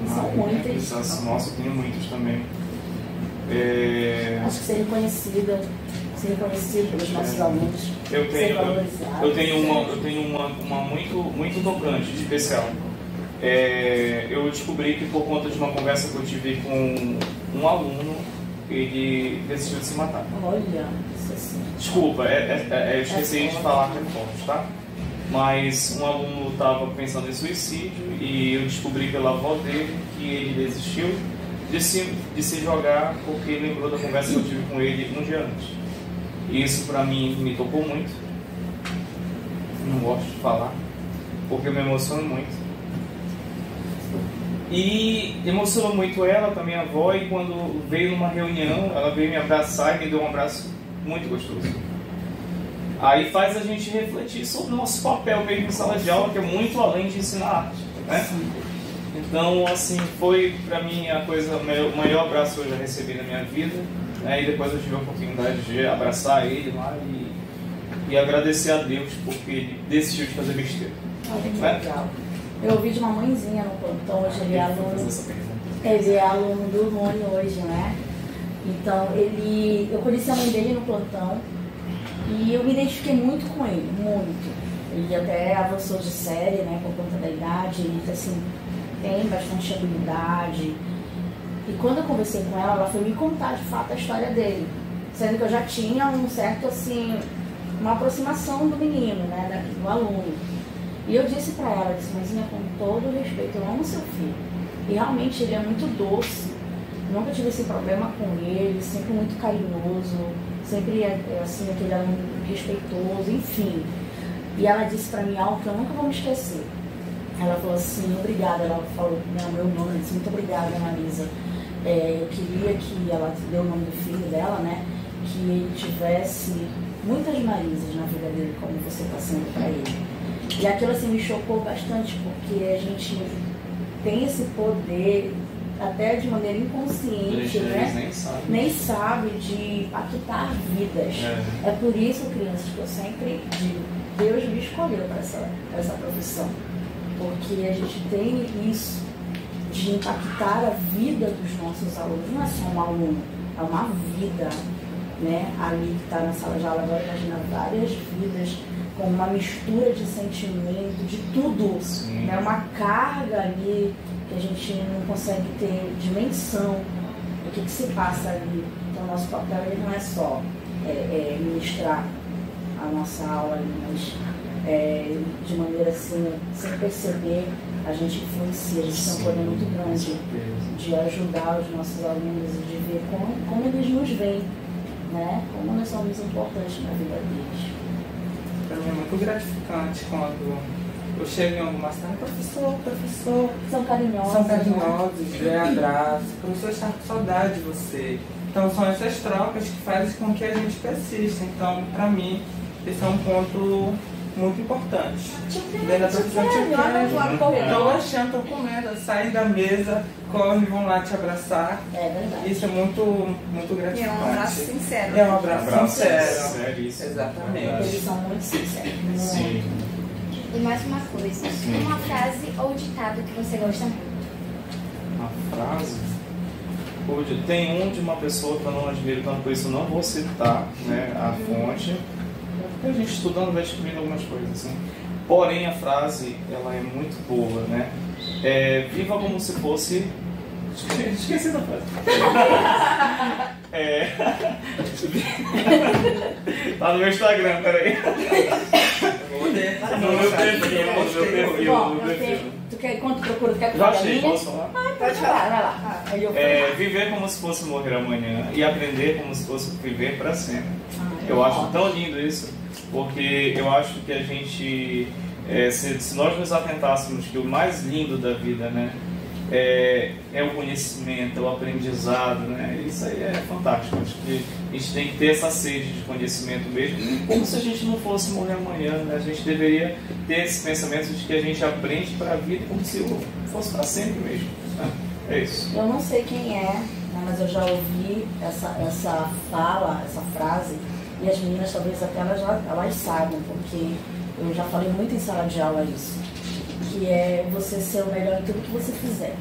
São muitas. Nossa, eu tenho muitos também. Acho que ser reconhecido pelos nossos alunos. Eu ser tenho valorizado. uma muito tocante, especial. Eu descobri que por conta de uma conversa que eu tive com um aluno, ele decidiu se matar. Olha, isso assim. Desculpa, eu esqueci de falar com forte, tá? Mas um aluno estava pensando em suicídio e eu descobri pela avó dele que ele desistiu de se jogar porque ele lembrou da conversa que eu tive com ele um dia antes. E isso pra mim me tocou muito. Não gosto de falar, porque eu me emociono muito. E emocionou muito ela, também a avó, e quando veio numa reunião, ela veio me abraçar e me deu um abraço muito gostoso. Aí faz a gente refletir sobre o nosso papel mesmo em sala de aula, que é muito além de ensinar arte, né? Então, assim, foi pra mim o maior abraço que eu já recebi na minha vida, né? E depois eu tive a oportunidade de abraçar ele lá e agradecer a Deus porque ele decidiu de fazer besteira. Olha que legal. Eu ouvi de uma mãezinha no plantão, hoje ele é aluno do Rony hoje, né? Então, eu conheci a mãe dele no plantão e eu me identifiquei muito com ele, muito. Ele até avançou de série, né, por conta da idade, ele assim, tem bastante habilidade. E quando eu conversei com ela foi me contar de fato a história dele, sendo que eu já tinha um certo, assim, uma aproximação do menino, né, do aluno. E eu disse pra ela, mãezinha, com todo respeito, eu amo seu filho. E realmente ele é muito doce, nunca tive esse problema com ele, sempre muito carinhoso, sempre assim, aquele aluno respeitoso, enfim. E ela disse pra mim algo que eu nunca vou me esquecer. Ela falou assim, obrigada, ela falou meu nome, ela disse, muito obrigada, Marisa. Eu queria que ela deu o nome do filho dela, né, que ele tivesse muitas Marisas na vida dele, como você está sendo para ele. E aquilo assim me chocou bastante, porque a gente tem esse poder, até de maneira inconsciente, né? Nem sabe de impactar vidas. É por isso, crianças, que eu sempre digo, Deus me escolheu para essa profissão. Porque a gente tem isso de impactar a vida dos nossos alunos. Não é só um aluno, é uma vida, né? Ali que está na sala de aula agora, imagina várias vidas com uma mistura de sentimento, de tudo, né? Uma carga ali que a gente não consegue ter dimensão do que se passa ali. Então, nosso papel ele não é só ministrar a nossa aula ali, mas de maneira assim, sem perceber, a gente influencia, a gente tem um poder muito grande de ajudar os nossos alunos e de ver como eles nos veem, né? Como nós somos importantes na vida deles. Para mim é muito gratificante quando eu chego em alguma sala, professor. São carinhosos. São carinhosos, dê abraço. O professor está com saudade de você. Então são essas trocas que fazem com que a gente persista. Então, para mim, esse é um ponto muito importante. Dentro da profissão estou achando, estou comendo, saem da mesa, correm, vão lá te abraçar. É verdade. Isso é muito gratificante. E é um abraço sincero. É um abraço sincero. Exatamente. Eles são muito sinceros. Sim. E mais uma coisa, uma frase ou ditado que você gosta muito. Uma frase? Tem um de uma pessoa que eu não admiro tanto, por isso eu não vou citar, né, a fonte. A gente estudando vai descobrindo algumas coisas assim. Porém a frase ela é muito boa, né? Viva como se fosse. Esqueci da frase. Tá no meu Instagram, peraí. No meu perfil. Tu quer, quando tu procura, quer que Já eu fale a achei, minha? posso falar? Pode falar, vai lá. Aí eu falo. Viver como se fosse morrer amanhã e aprender como se fosse viver para sempre. Eu acho tão lindo isso, porque eu acho que a gente, se nós nos atentássemos que o mais lindo da vida, né, é o conhecimento, é o aprendizado, né? Isso aí é fantástico. Acho que a gente tem que ter essa sede de conhecimento mesmo, como se a gente não fosse morrer amanhã, né? A gente deveria ter esse pensamento de que a gente aprende para a vida como se fosse para sempre mesmo, né? É isso. Eu não sei quem é, né, mas eu já ouvi essa fala, essa frase, e as meninas talvez até elas saibam, porque Eu já falei muito em sala de aula isso. Que é você ser o melhor em tudo que você fizer.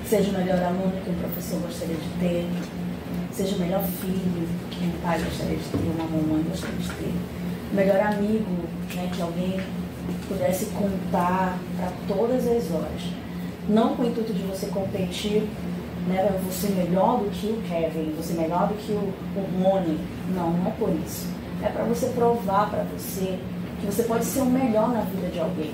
Seja o melhor aluno que um professor gostaria de ter. Seja o melhor filho que um pai gostaria de ter, uma mamãe gostaria de ter. O melhor amigo, né, que alguém pudesse contar para todas as horas. Não com o intuito de você competir, né, você melhor do que o Kevin, você melhor do que o Rony. Não, não é por isso. É para você provar para você que você pode ser o melhor na vida de alguém.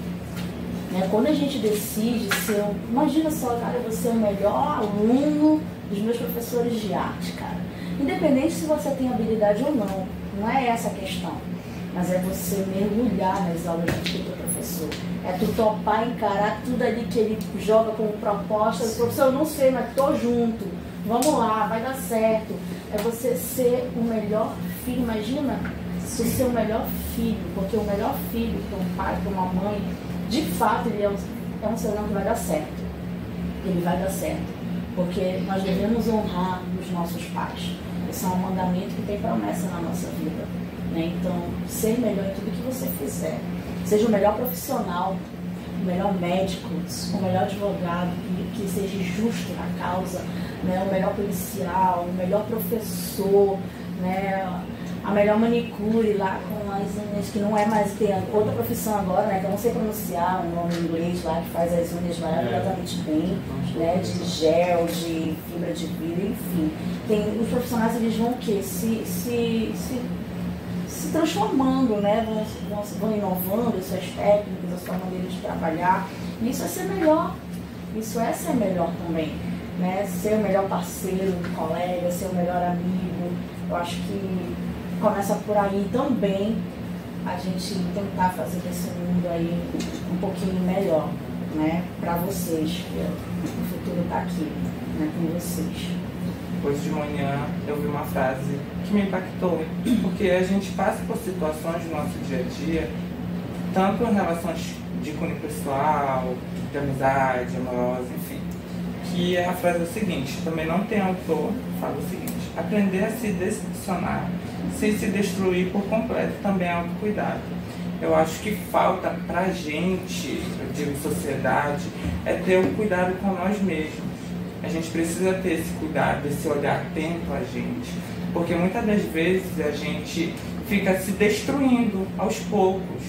Né? Quando a gente decide ser, imagina só, cara, eu vou ser o melhor aluno dos meus professores de arte, cara. Independente se você tem habilidade ou não, não é essa a questão. Mas é você mergulhar nas aulas do teu professor. É tu topar, encarar tudo ali que ele joga como proposta. Professor, eu não sei, mas tô junto. Vamos lá, vai dar certo. É você ser o melhor filho. Imagina você ser o melhor filho, porque o melhor filho para um pai, para uma mãe, de fato, ele é um ser humano que vai dar certo. Ele vai dar certo. Porque nós devemos honrar os nossos pais. Esse é um mandamento que tem promessa na nossa vida. Né? Então, ser melhor em tudo que você fizer. Seja o melhor profissional, o melhor médico, o melhor advogado, que seja justo na causa, né? O melhor policial, o melhor professor, né? A melhor manicure lá com as unhas, que não é mais, tem outra profissão agora, né? Que eu não sei pronunciar o nome em inglês lá, que faz as unhas maravilhosamente bem, né? De gel, de fibra de vidro, enfim. Tem, os profissionais, eles vão o quê? Se transformando, né? Vão inovando as suas técnicas, a sua maneira de trabalhar. E isso é ser melhor. Isso é ser melhor também, né? Ser o melhor parceiro, colega, ser o melhor amigo. Eu acho que começa por aí também a gente tentar fazer desse mundo aí um pouquinho melhor, né? Para vocês. O futuro está aqui, né? Com vocês. Hoje de manhã eu vi uma frase que me impactou, porque a gente passa por situações no nosso dia a dia, tanto em relações de cunho pessoal, de amizade, amorosa, enfim, que a frase é o seguinte: também não tem autor, fala o seguinte: aprender a se decepcionar sem se destruir por completo também é autocuidado. Eu acho que falta pra gente, eu digo sociedade, é ter um cuidado com nós mesmos. A gente precisa ter esse cuidado, esse olhar atento a gente, porque muitas das vezes a gente fica se destruindo aos poucos.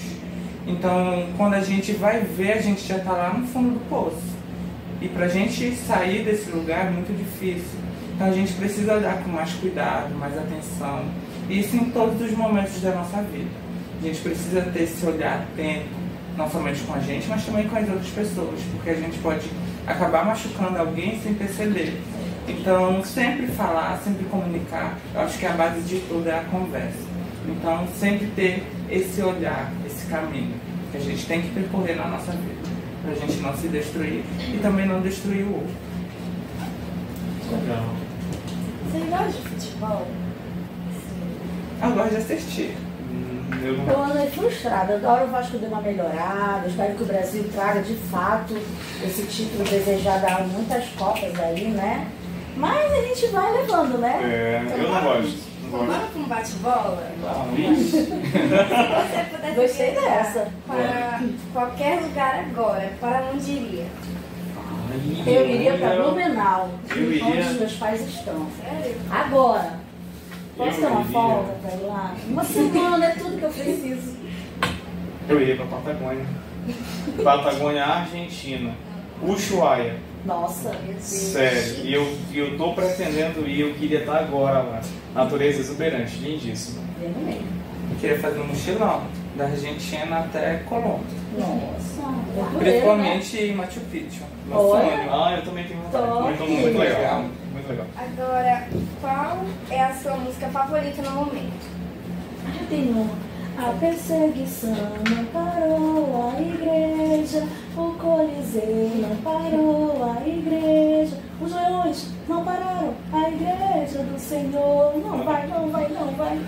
Então, quando a gente vai ver, a gente já está lá no fundo do poço. E para a gente sair desse lugar é muito difícil. Então, a gente precisa olhar com mais cuidado, mais atenção. E isso em todos os momentos da nossa vida. A gente precisa ter esse olhar atento, não somente com a gente, mas também com as outras pessoas, porque a gente pode acabar machucando alguém sem perceber. Então, sempre falar, sempre comunicar, eu acho que a base de tudo é a conversa. Então, sempre ter esse olhar, esse caminho que a gente tem que percorrer na nossa vida, para a gente não se destruir e também não destruir o outro. Legal. Você gosta de futebol? Eu gosto de assistir. Eu não... Eu ando frustrada, eu adoro o Vasco deu uma melhorada, eu espero que o Brasil traga de fato esse título desejado a muitas copas aí, né? Mas a gente vai levando, né? É, eu não gosto. Não Bora gosto. com um bate-bola? Isso. Se você pudesse Gostei viajar dessa. para qualquer lugar agora, para onde iria? Eu iria para Blumenau, Eu iria- onde os meus pais estão. Sério? Agora, posso Eu ter uma iria- folga para ir lá? Uma semana é tudo que eu preciso. Eu iria pra Patagônia. Patagônia, Argentina. Ushuaia. Nossa, Sério. E eu tô pretendendo ir, eu queria estar agora lá. Natureza exuberante, lindíssima. eu no meio. Eu queria fazer um mochilão da Argentina até Colômbia, Nossa, principalmente em Machu Picchu. Meu Olha. sonho. Ah, eu também tenho vontade. Top. Muito legal. Muito legal. Agora, qual é a sua música favorita no momento? Eu tenho uma. A perseguição não parou a igreja, o Coliseu não parou a igreja, os leões não pararam a igreja do Senhor. Não vai, não vai, não vai.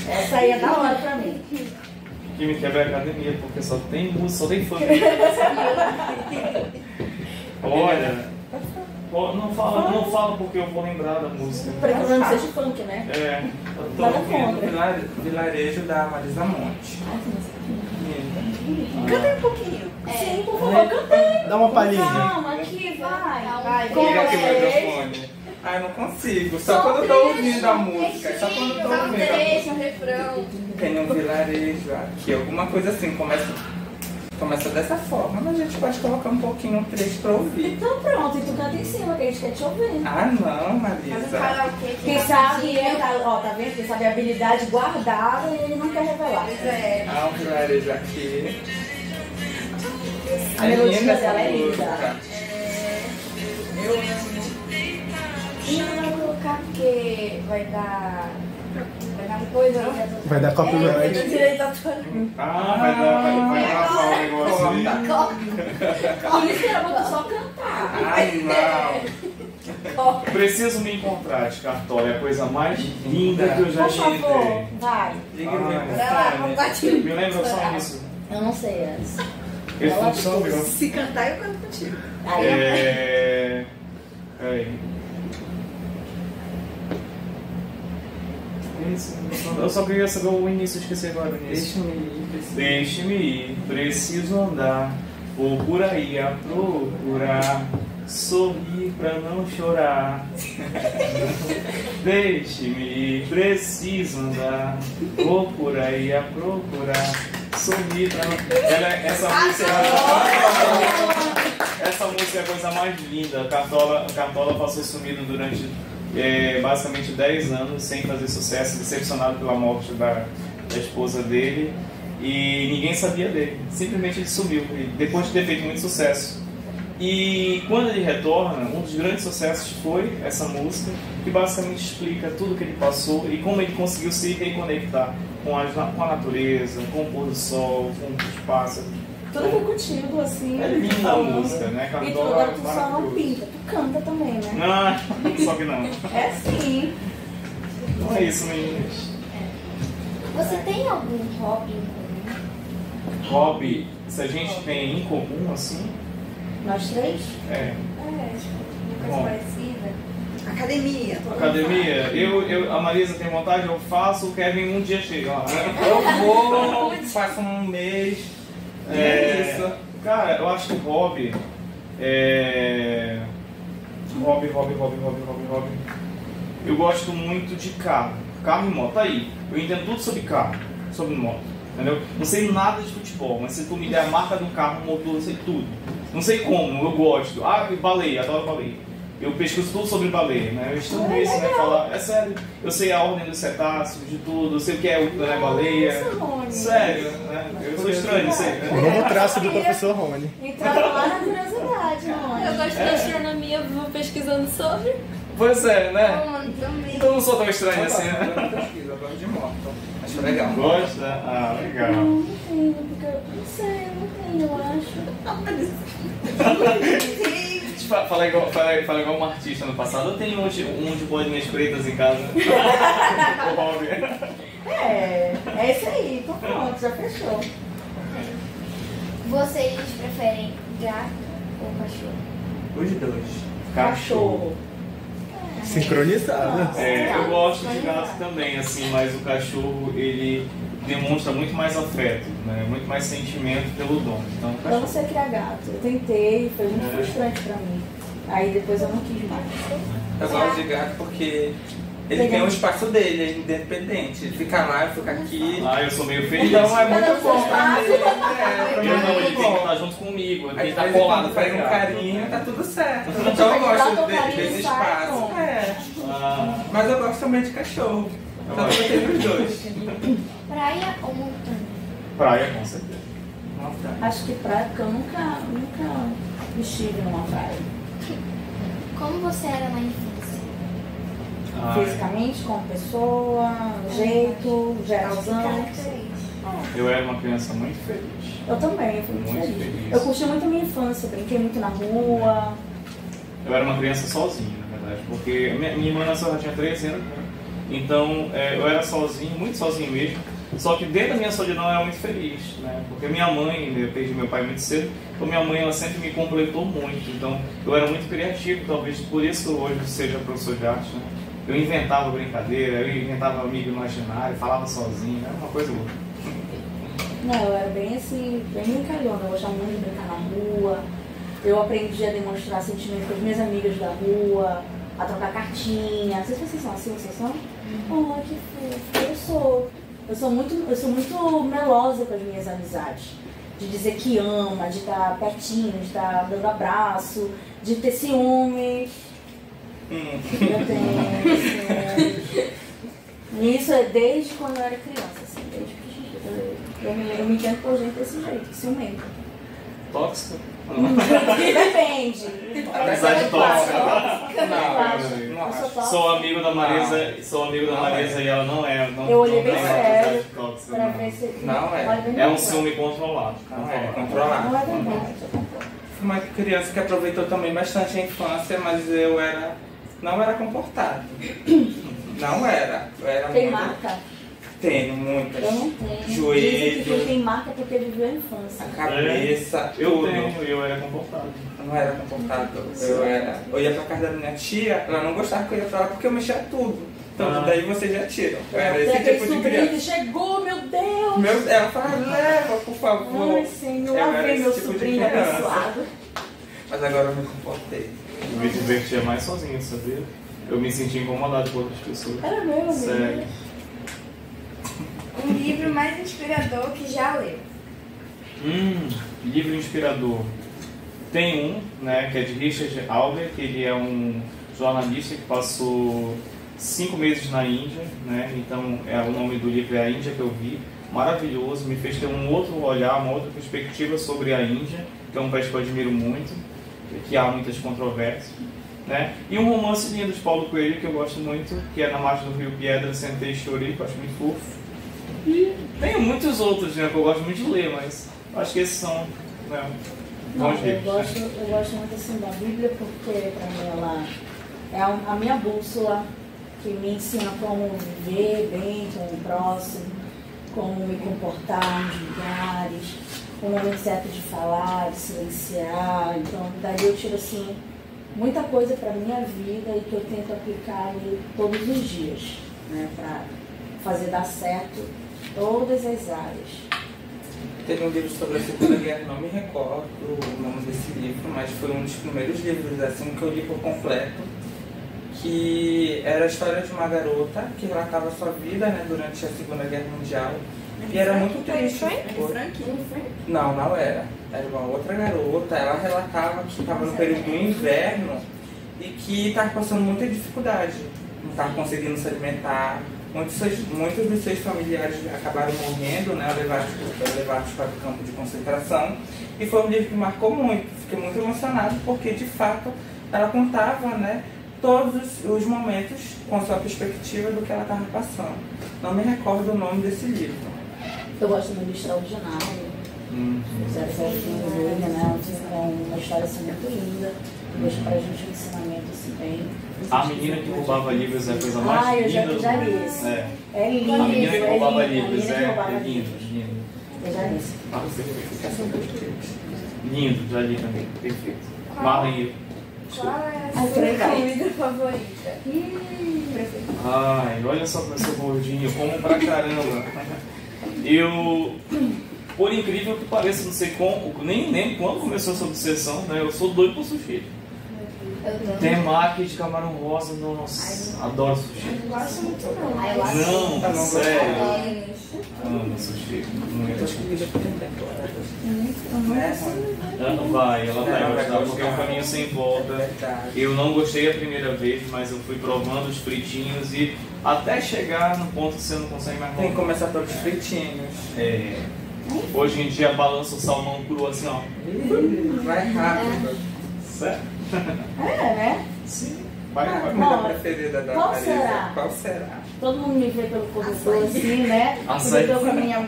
Essa aí é da hora pra mim. O que me quebra é a academia, porque só tem música, só tem fã. Olha, não fala porque eu vou lembrar da música. Peraí, que não seja funk, né? É, Eu tô Nada ouvindo contra. Vilarejo da Marisa Monte. Ai, que música. Canta aí um pouquinho. Sim, por favor, canta aí. Dá uma palhinha. Calma, aqui, vai. Vai, Com Liga aqui o vocês. microfone. Ah, eu não consigo. Só quando eu tô ouvindo a música. Só quando eu tô Só um ouvindo a trecho, música. um refrão. Tem um vilarejo aqui, alguma coisa assim. Começa dessa forma, mas a gente pode colocar um pouquinho um trecho pra ouvir. Então pronto, e tu canta em cima, que a gente quer te ouvir. Ah, não, Faz um Marisa. karaokê. Quem sabe, tá vendo? Quem sabe a habilidade guardada e ele não quer revelar. Pois é. Ah, um vilarejo aqui. A melodia linda essa dela é música. linda. Eu amo. E não vai colocar porque vai dar coisa, não? Vai dar Vai dar copyright. direito autoral. Vai gravar o negócio aí. Por isso que era pra tu só cantar. Ai, não. Preciso me encontrar de Cartola, é a coisa mais linda que eu já Por favor, escutei. vai. Liga o Vai lá, microfone. compartilha. Me lembra só isso. Eu não sei essa. Ele funciona legal. Se cantar, eu canto contigo. Aí, Peraí. Eu só queria saber o início, esqueci agora o início. Deixa-me ir. Deixe-me ir, preciso andar, vou por aí a procurar, sorrir pra não chorar. Deixe-me ir, preciso andar, vou por aí a procurar, sorrir pra não... Essa música é a coisa mais linda. A Cartola passou sumido durante basicamente 10 anos sem fazer sucesso, decepcionado pela morte da esposa dele, e ninguém sabia dele. Simplesmente ele sumiu, depois de ter feito muito sucesso. E quando ele retorna, um dos grandes sucessos foi essa música, que basicamente explica tudo que ele passou e como ele conseguiu se reconectar com a natureza, com o pôr do sol, com os pássaros. tudo foi contigo, assim. É linda a música, né? E tu, Cartola agora é tu só não maravilhoso. pinta, tu canta também, né? Não, só que não. É sim. Não é isso, meninas. Você tem algum hobby em comum? Hobby, se a gente tem em comum, assim, Nós três? é. Uma Bom. coisa parecida. Academia. Academia, a Marisa tem vontade, eu faço, o Kevin um dia chega lá. Eu vou, faço um mês. É isso. Cara, eu acho que hobby é. Hobby. Eu gosto muito de carro. Carro e moto. Tá aí. Eu entendo tudo sobre carro, sobre moto. Entendeu? Não sei nada de futebol, mas se tu me der a marca de um carro, um motor, eu sei tudo. Não sei como, eu gosto. Ah, baleia, adoro baleia. Eu pesquiso tudo sobre baleia, né? Eu estudo isso, né? Falar, é sério. Eu sei a ordem dos cetáceos, de tudo. Eu sei o que é baleia. Sério, né? Eu sou estranho, sei. O Né? novo traço do professor Rony. Entraram lá na curiosidade, não Eu gosto de astronomia, vou pesquisando sobre. Pois é, né? Mano, também. Então eu não sou tão estranho assim, né? Eu gosto de moto. Acho legal. Gosta? Ah, legal. Não tenho, porque eu não sei, eu não tenho, eu acho. Fala igual uma artista no passado. Eu tenho um de bolinhas pretas em casa. O hobby. É esse aí, então pronto, já fechou. Vocês preferem gato ou cachorro? Os dois. Cachorro. Sincronizado. É, eu gosto de gato também, assim, mas o cachorro, ele demonstra muito mais afeto, né? Muito mais sentimento pelo dono. Então, o Eu não cachorro. sei criar gato. Eu tentei, foi muito frustrante pra mim. Aí depois eu não quis mais. Eu gosto de gato porque ele tem um espaço dele, é independente. Ele fica lá, eu fico aqui. Ah, eu sou meio feliz. Então é muito bom pra ele. Eu Pra mim não, é ele muito tem que bom. estar junto comigo, ele tem Aí que estar colado faz um pegado. carinho, tá tudo certo. Então eu gosto desse espaço. É. Ah, Mas eu gosto também de cachorro. Então eu tenho os dois. Praia ou montanha? praia, com certeza. Acho que praia, porque eu nunca estive numa praia. Como você era na infância? Ai, Fisicamente, como pessoa, jeito, geralzão. eu era uma criança muito feliz. Eu também, eu fui muito Muito feliz. feliz. Eu curti muito a minha infância, brinquei muito na rua. Eu era uma criança sozinho, na verdade, porque minha irmã nasceu, já tinha 13 anos, né? Então eu era sozinho, muito sozinho mesmo. Só que dentro da minha solidão eu era muito feliz, né? Porque minha mãe, eu perdi meu pai muito cedo, então minha mãe ela sempre me completou muito. Então eu era muito criativo, talvez por isso que eu hoje seja professor de arte, né? Eu inventava brincadeira, eu inventava amigo imaginário, falava sozinho, era uma coisa louca. Não, eu era bem assim, bem brincalhona. Eu gostava muito de brincar na rua. Eu aprendi a demonstrar sentimento com as minhas amigas da rua, a trocar cartinha. Não sei se vocês são assim, vocês são? Oh, que fofo. Eu sou muito melosa com as minhas amizades. De dizer que ama, de estar pertinho, de estar dando abraço, de ter ciúmes. Eu tenho ciúmes. E isso é desde quando eu era criança, assim, desde que eu me entendo por gente desse jeito, ciumenta. Tóxica? Depende. Amizade tóxica. Não, Eu sou tóxica. Sou amigo da Marisa e ela não é. Não, Eu olhei não bem tem sério amizade tóxica, pra não. ver se... Não é. Olha bem É um bem. ciúme controlado. Não é, Não controlado. é verdade, eu concordo. Uma criança que aproveitou também bastante a infância, mas eu não era comportado. Não era. Eu era Tem muito... marca? Tenho muitas. Eu não tenho. Joelho. Dizem que quem tem marca é porque viveu a infância. A cabeça, Eu tudo. tenho, eu era comportado. Eu não era comportado. Eu ia pra casa da minha tia, ela não gostava que eu ia pra lá porque eu mexia tudo. Então daí vocês já tiram. Eu era Tem esse aquele tipo de sobrinho que criança. chegou, meu Deus! Ela fala, leva, por favor. Ai, Senhor, Eu lá era vem esse meu tipo de sobrinho criança. abençoado. Mas agora eu me comportei. Eu me divertia mais sozinho, sabia? Eu me sentia incomodado por outras pessoas. Era meu amigo. Sério. Um livro mais inspirador que já leu. Livro inspirador. Tem um, né, que é de Richard Albert, que ele é um jornalista que passou 5 meses na Índia, né? Então o nome do livro é A Índia que eu vi. Maravilhoso, me fez ter um outro olhar, uma outra perspectiva sobre a Índia, que é um país que eu admiro muito, que há muitas controvérsias. Né? E um romance lindo de Paulo Coelho que eu gosto muito, que é Na Margem do Rio Piedra, Sentei e Chorei, que eu acho muito fofo. E tem muitos outros, né, que eu gosto muito de ler, mas acho que esses são, né, Não, bons eu livros. gosto muito assim da Bíblia porque para mim ela é a minha bússola que me ensina como viver bem com o próximo, como me comportar nos lugares, o momento certo de falar, de silenciar. Então daí eu tiro assim muita coisa para minha vida e que eu tento aplicar ali todos os dias, né, para fazer dar certo todas as áreas. Teve um livro sobre a Segunda Guerra, não me recordo o nome desse livro, mas foi um dos primeiros livros assim que eu li por completo, que era a história de uma garota que relatava a sua vida, né, durante a Segunda Guerra Mundial. E era muito triste. Não era. Era uma outra garota. Ela relatava que estava no período do inverno e que estava passando muita dificuldade. Não estava conseguindo se alimentar. Muitos dos seus familiares acabaram morrendo, né, levados para o campo de concentração. E foi um livro que marcou muito. Fiquei muito emocionado porque, de fato, ela contava, né, todos os momentos com a sua perspectiva do que ela estava passando. Não me recordo o nome desse livro. Eu gosto muito do Extraordinário. 007, né? É uma história assim muito linda. Deixa pra gente um ensinamento assim bem. A Menina que Roubava Livros é a coisa mais eu linda do já mundo. li esse. É lindo. A Menina que Roubava é lindo. Livros, A Menina que Roubava lindo, Livros. lindo. Eu já li esse. Lindo, já li também, perfeito. Marley. Qual é a Ai, sua legal. comida favorita? Ai, olha só como eu sou gordinho, eu como pra caramba. Eu, por incrível que pareça, não sei como, nem quando começou essa obsessão, né? Eu sou doido por sushi. Temaki de camarão rosa, nossa, adoro sushi. Não gosto muito não. Não, sério. Amo sushi. Muito. Ela vai gostar, porque é um caminho sem volta. Eu não gostei a primeira vez, mas eu fui provando os fritinhos e até chegar no ponto que você não consegue mais Tem que voltar. começar pelos fritinhos. Hoje em dia balança o salmão cru assim, ó. Vai rápido. Sério? né? Sim. Vai. Comida preferida da Qual Marisa? será? Qual será? Todo mundo me vê pelo corredor assim, né? Açaí. Eu tô com a minha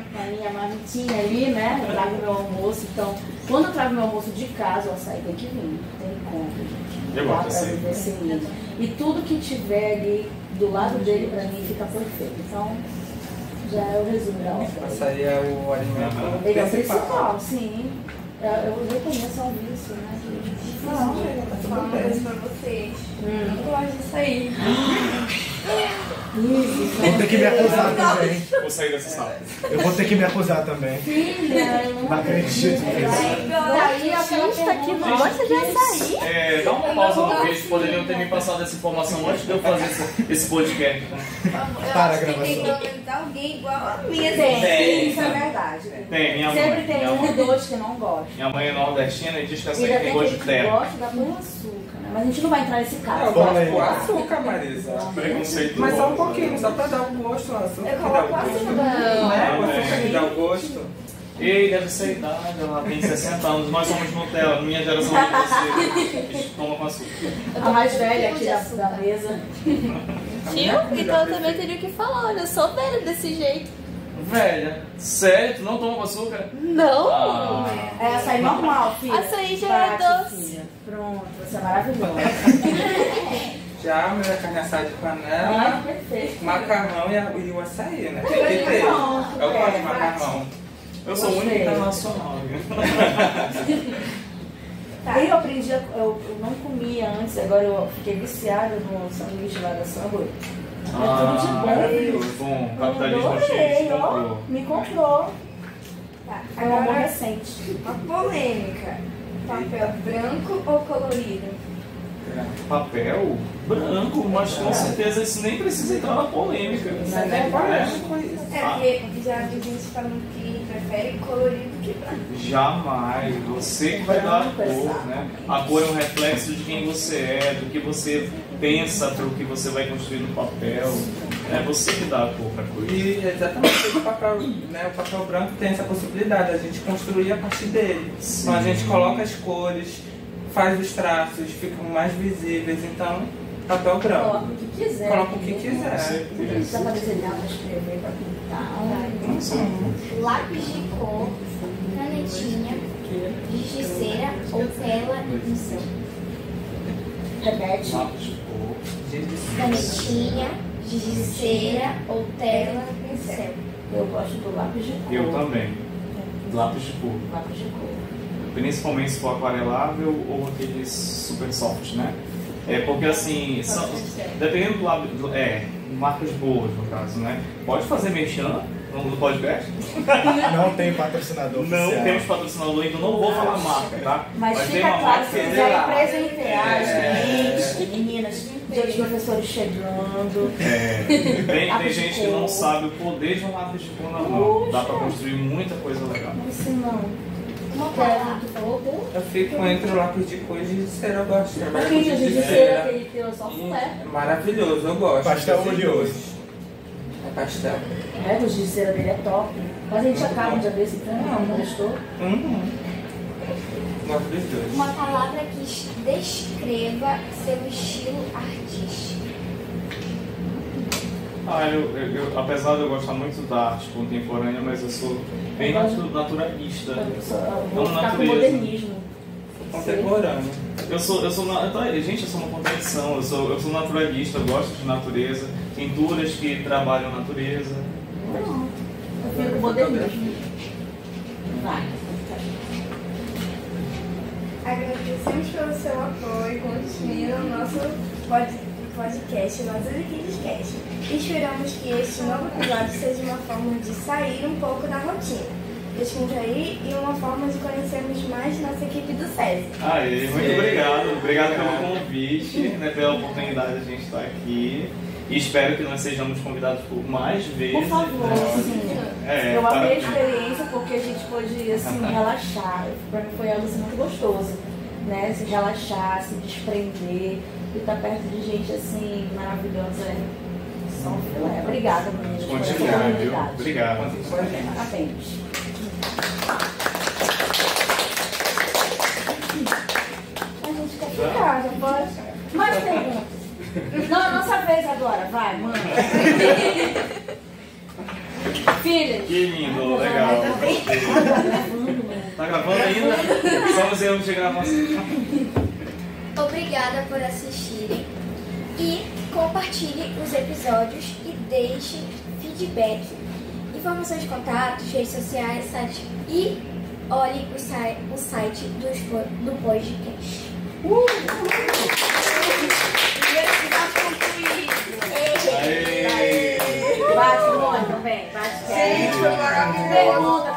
marmitinha ali, né? Eu trago meu almoço. Então, quando eu trago meu almoço de casa, o açaí tem que vir. Não tem como, gente. Eu gosto de açaí. E tudo que tiver ali do lado dele, pra mim, fica perfeito. Então, já é o resumo da obra. Açaí é o alimento Ele é o principal, sim. Eu reconheço ao vício, né? Não, eu vou falar uma coisa pra vocês. Eu não gosto disso aí. Vou ter que me acusar também. Vou sair dessa sala. Eu vou ter que me acusar também. Filha, eu Não acredito nisso. Daí aquela que gosta de açaí. Dá uma pausa no vídeo, poderiam ter me passado essa informação antes de eu fazer esse podcast. Para a Tem gravação. pelo menos alguém igual a minha. Tem, isso é verdade. Tem, minha Sempre mãe. tem Minha um mãe, ou dois que não gostam. minha mãe é nordestina e diz que essa E aí ainda tem tem gosto aquele de que terra. gosta da com açúcar, né? Mas a gente não vai entrar nesse caso. Eu gosto com açúcar, Marisa. Preconceito. Mas só um pouquinho, só pra dar o gosto, o açúcar Eu que dá o coloco gosto. açúcar. Não é? O açúcar que dá o gosto. Ei, deve ser a idade, ela tem 60 anos, nós somos Nutella, minha geração de você. A gente toma com açúcar. A mais velha aqui da mesa. Tio? Então eu também teria que falar, olha, eu sou velha desse jeito. Velha, sério, tu não toma com açúcar? Não! Ah, É açaí normal, filha. Açaí já é Bate, doce. filha. Pronto, você é maravilhosa. Já a minha carne assada de Ah, panela, perfeito. macarrão e o açaí, né? Tem que ter. Eu gosto de macarrão. eu sou muito internacional, viu? Aí eu aprendi, eu não comia antes, agora eu fiquei viciada no sanduíche lá da Subway. É tudo de bom. Maravilhoso. Bom, capitalismo Adorei, cheio, ó. comprou. Me comprou. Tá, É um amor agora recente. uma polêmica. Papel branco ou colorido? Papel branco, mas com certeza isso nem precisa entrar na polêmica. Isso é verdade. É porque já vi gente falando que prefere colorido que branco. Jamais. Você que vai dar a Branco, cor, exato. né? A cor é um reflexo de quem você é, do que você pensa para o que você vai construir no papel. É você que dá a cor para a coisa. E exatamente o papel, né, o papel branco tem essa possibilidade, a gente construir a partir dele. Então a gente coloca as cores, faz os traços, ficam mais visíveis, então papel branco. Coloca o que quiser. Coloca o que Com quiser. certeza. Dá pra desenhar, pra escrever, pra pintar. Lápis de cor, canetinha, giz de cera ou tela e pincel. Repete. Lápis de cor. Canetinha, giz de cera ou tela e pincel. Eu gosto do lápis de cor. Eu também. Lápis de cor. Lápis de cor. Principalmente se for aquarelável ou aqueles super soft, né? É porque assim, dependendo do lápis, marcas boas no caso, né? Pode fazer merchan no podcast? Não tem patrocinador Não oficial. temos patrocinador ainda, não vou falar marca, tá? Mas tem fica uma claro, marca se que quiserem presentear gente, meninas, dia dos professores chegando. tem Lápis de gente que cor. não sabe o poder de um lápis de cor na mão. Dá pra construir muita coisa legal. Não sei não. Uma Quer palavra. que falou o teu? Eu fico entre o lápis de cor e giz de cera, eu gosto de trabalhar com Porque giz a gente de cera, cera. aquele teu só filé. Maravilhoso, eu gosto. Pastel desses oleoso. dois. É pastel. É, o giz de cera dele é top. Mas a gente acaba um dia desse, então não gostou. Gosto dos dois. Uma palavra que descreva seu estilo artístico. Apesar de eu gostar muito da arte contemporânea, mas eu sou bem naturalista. Eu vou Amo ficar com natureza. modernismo. Contemporâneo. Gente, eu sou uma contradição. Eu sou naturalista, eu gosto de natureza, pinturas que trabalham a natureza. Não, eu fico com modernismo. Vai. Agradecemos pelo seu apoio e continue no nosso podcast, nosso Kidcast. Esperamos que este novo episódio seja uma forma de sair um pouco da rotina, descontrair e uma forma de conhecermos mais nossa equipe do SESI. Muito obrigado. Obrigado pelo convite, né, pela oportunidade de a gente estar aqui. E espero que nós sejamos convidados por mais vezes. Por favor, né? sim. Eu amei a experiência porque a gente pôde assim, relaxar. Pra mim foi algo assim, muito gostoso. Né? Se relaxar, se desprender e estar perto de gente assim maravilhosa. Só um filé. Obrigada, meninas. por essa Continua, viu? oportunidade. Obrigado. Parabéns. A gente quer ficar, já pode. Mais perguntas? Não, é nossa vez agora. Vai, manda. Filha. Que lindo, legal. Tá gravando ainda? Só os erros de gravação. Obrigada por assistirem e compartilhe os episódios e deixe feedback, informações de contatos, redes sociais, site e olhe o site do podcast. Primeiro que nós concluímos. Pergunta,